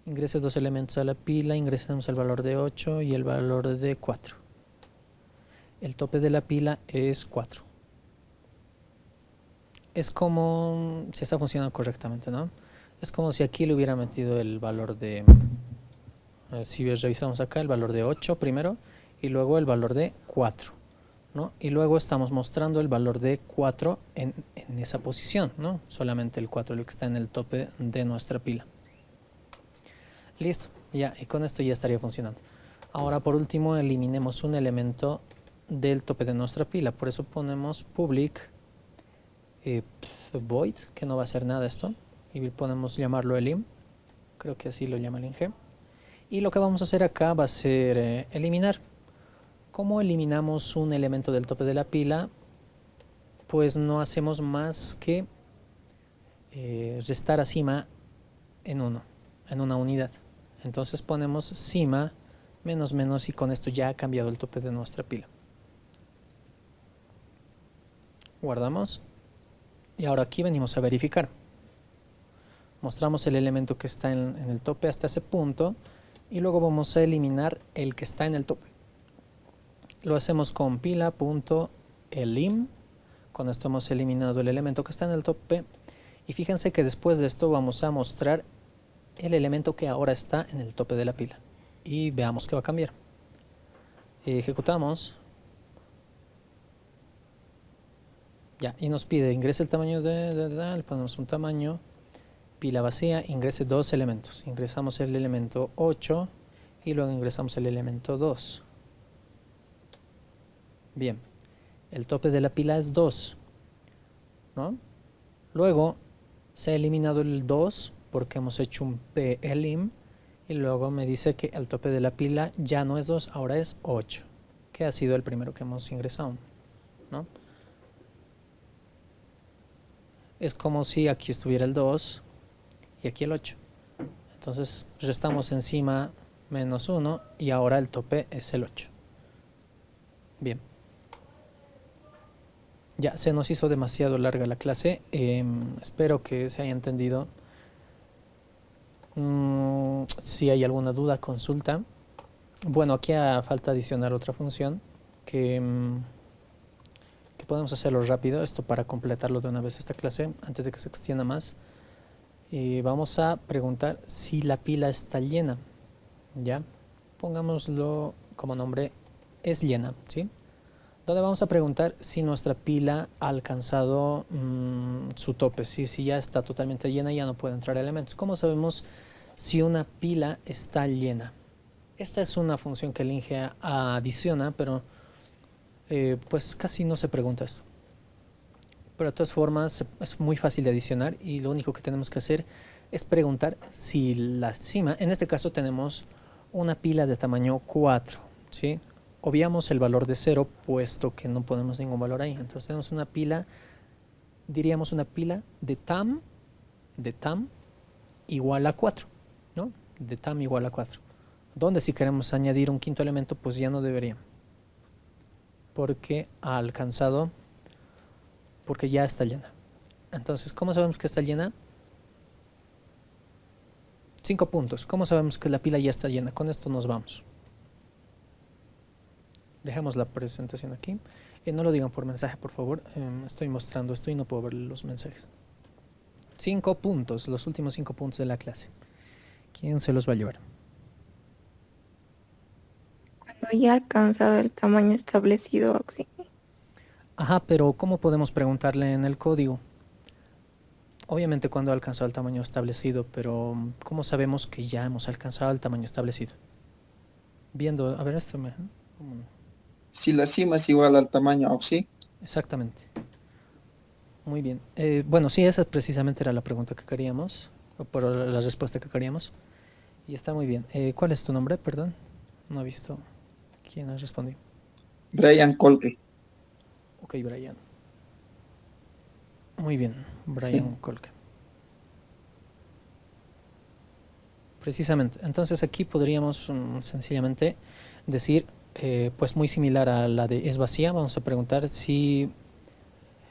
Ingrese 2 elementos a la pila, ingresamos el valor de 8 y el valor de 4. El tope de la pila es 4. Es como si está funcionando correctamente, ¿no? Es como si aquí le hubiera metido el valor de, si revisamos acá, el valor de 8 primero y luego el valor de 4, ¿no? Y luego estamos mostrando el valor de 4 en esa posición, ¿no? Solamente el 4 lo que está en el tope de nuestra pila. Listo, ya, y con esto ya estaría funcionando. Ahora por último eliminemos un elemento del tope de nuestra pila, por eso ponemos public void, que no va a hacer nada esto, y podemos llamarlo elim, creo que así lo llama el ing. Y lo que vamos a hacer acá va a ser eliminar. ¿Cómo eliminamos un elemento del tope de la pila? Pues no hacemos más que restar a cima en una unidad. Entonces ponemos cima menos menos y con esto ya ha cambiado el tope de nuestra pila. Guardamos y ahora aquí venimos a verificar. Mostramos el elemento que está en el tope hasta ese punto y luego vamos a eliminar el que está en el tope. Lo hacemos con pila.elim. Con esto hemos eliminado el elemento que está en el tope y fíjense que después de esto vamos a mostrar el elemento que ahora está en el tope de la pila y veamos qué va a cambiar. Ejecutamos Ya, y nos pide, ingrese el tamaño le ponemos un tamaño, pila vacía, ingrese dos elementos. Ingresamos el elemento 8 y luego ingresamos el elemento 2. Bien, el tope de la pila es 2, ¿no? Luego se ha eliminado el 2 porque hemos hecho un pelim y luego me dice que el tope de la pila ya no es 2, ahora es 8, que ha sido el primero que hemos ingresado, ¿no? Es como si aquí estuviera el 2 y aquí el 8. Entonces restamos encima menos 1 y ahora el tope es el 8. Bien. Ya se nos hizo demasiado larga la clase. Espero que se haya entendido. Si hay alguna duda, consulta. Bueno, aquí falta adicionar otra función que podemos hacerlo rápido, esto para completarlo de una vez esta clase, antes de que se extienda más. Vamos a preguntar si la pila está llena, ¿ya? Pongámoslo como nombre, es llena, ¿sí? Donde vamos a preguntar si nuestra pila ha alcanzado su tope, si ya está totalmente llena y ya no puede entrar elementos. ¿Cómo sabemos si una pila está llena? Esta es una función que el INGE adiciona, pero pues casi no se pregunta esto. Pero de todas formas es muy fácil de adicionar y lo único que tenemos que hacer es preguntar si la cima, en este caso tenemos una pila de tamaño 4, ¿sí? Obviamos el valor de 0 puesto que no ponemos ningún valor ahí. Entonces tenemos una pila, diríamos una pila de tam igual a 4, ¿no? De tam igual a 4. Donde si queremos añadir un quinto elemento, pues ya no debería, porque ha alcanzado, porque ya está llena. Entonces, ¿cómo sabemos que está llena? 5 puntos. ¿Cómo sabemos que la pila ya está llena? Con esto nos vamos. Dejamos la presentación aquí. No lo digan por mensaje, por favor. Estoy mostrando esto y no puedo ver los mensajes. 5 puntos, los últimos 5 puntos de la clase. ¿Quién se los va a llevar? Cuando ya ha alcanzado el tamaño establecido, sí. Ajá, pero ¿cómo podemos preguntarle en el código? Obviamente cuando ha alcanzado el tamaño establecido, pero ¿cómo sabemos que ya hemos alcanzado el tamaño establecido? Viendo, a ver, esto me... Si la cima es igual al tamaño OXI. Exactamente. Muy bien. Bueno, sí, esa precisamente era la pregunta que queríamos, o por la respuesta que queríamos. Y está muy bien. ¿Cuál es tu nombre? Perdón. No he visto quién ha respondido. Brian Colque. Ok, Brian. Muy bien, Brian Colque. Precisamente. Entonces aquí podríamos sencillamente decir, pues muy similar a la de es vacía. Vamos a preguntar si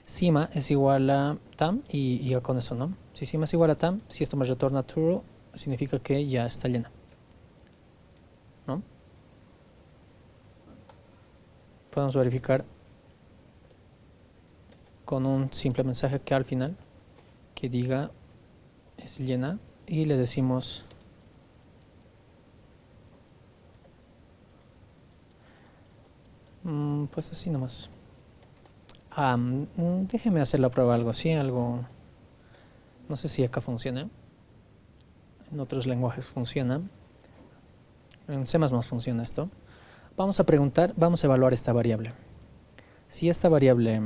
cima es igual a tam y ya con eso, ¿no? Si cima es igual a tam, si esto me retorna true, significa que ya está llena, ¿no? Podemos verificar con un simple mensaje que al final que diga es llena y le decimos pues así nomás. Déjeme hacer la prueba algo así, algo, no sé si acá funciona, en otros lenguajes funciona, en C++ funciona esto. Vamos a preguntar, vamos a evaluar esta variable. Si esta variable,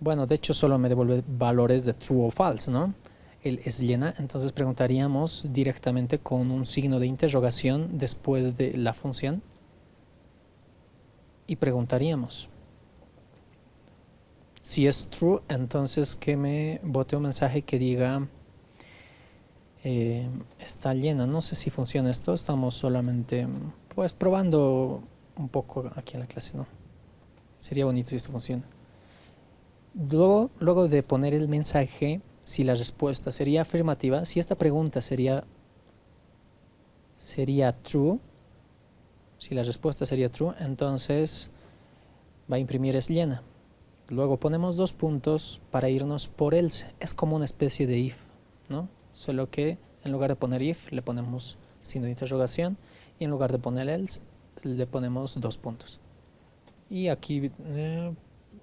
bueno, de hecho solo me devuelve valores de true o false, ¿no? El es llena, entonces preguntaríamos directamente con un signo de interrogación después de la función y preguntaríamos. Si es true, entonces que me bote un mensaje que diga está llena. No sé si funciona esto, estamos solamente pues probando un poco aquí en la clase, ¿no? Sería bonito si esto funciona. Luego de poner el mensaje, si la respuesta sería afirmativa, si esta pregunta sería true, si la respuesta sería true, entonces va a imprimir es llena. Luego ponemos 2 puntos para irnos por else. Es como una especie de if, ¿no? Solo que en lugar de poner if le ponemos signo de interrogación y en lugar de poner else le ponemos 2 puntos. Y aquí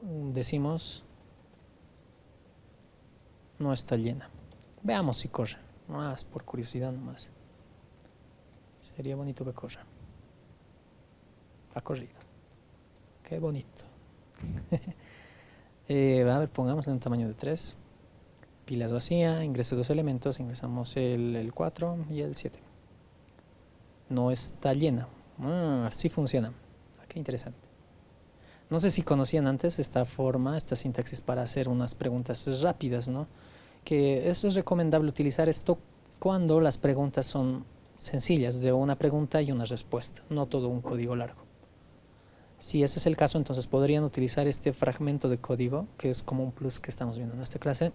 decimos no está llena. Veamos si corre, más por curiosidad nomás. Sería bonito que corra. Ha corrido. Qué bonito. A ver, pongámosle un tamaño de 3. Pilas vacía, ingresé 2 elementos, ingresamos el 4 y el 7. No está llena. Así funciona. Qué interesante. No sé si conocían antes esta forma, esta sintaxis para hacer unas preguntas rápidas, ¿no? Que es recomendable utilizar esto cuando las preguntas son sencillas, de una pregunta y una respuesta, no todo un código largo. Si ese es el caso, entonces podrían utilizar este fragmento de código, que es como un plus que estamos viendo en esta clase,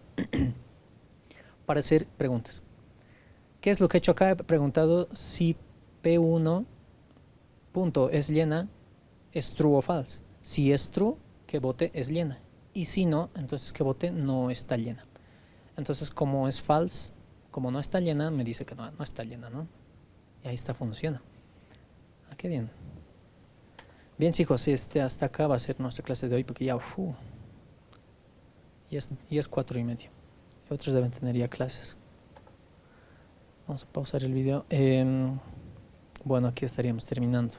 para hacer preguntas. ¿Qué es lo que he hecho acá? He preguntado si P1 punto es llena, es true o false. Si es true, que bote es llena. Y si no, entonces que bote no está llena. Entonces, como es false, como no está llena, me dice que no está llena, ¿no? Y ahí está, funciona. Ah, qué bien. Bien, chicos, hasta acá va a ser nuestra clase de hoy, porque ya, y es 4:30. Otros deben tener ya clases. Vamos a pausar el video. Bueno, aquí estaríamos terminando.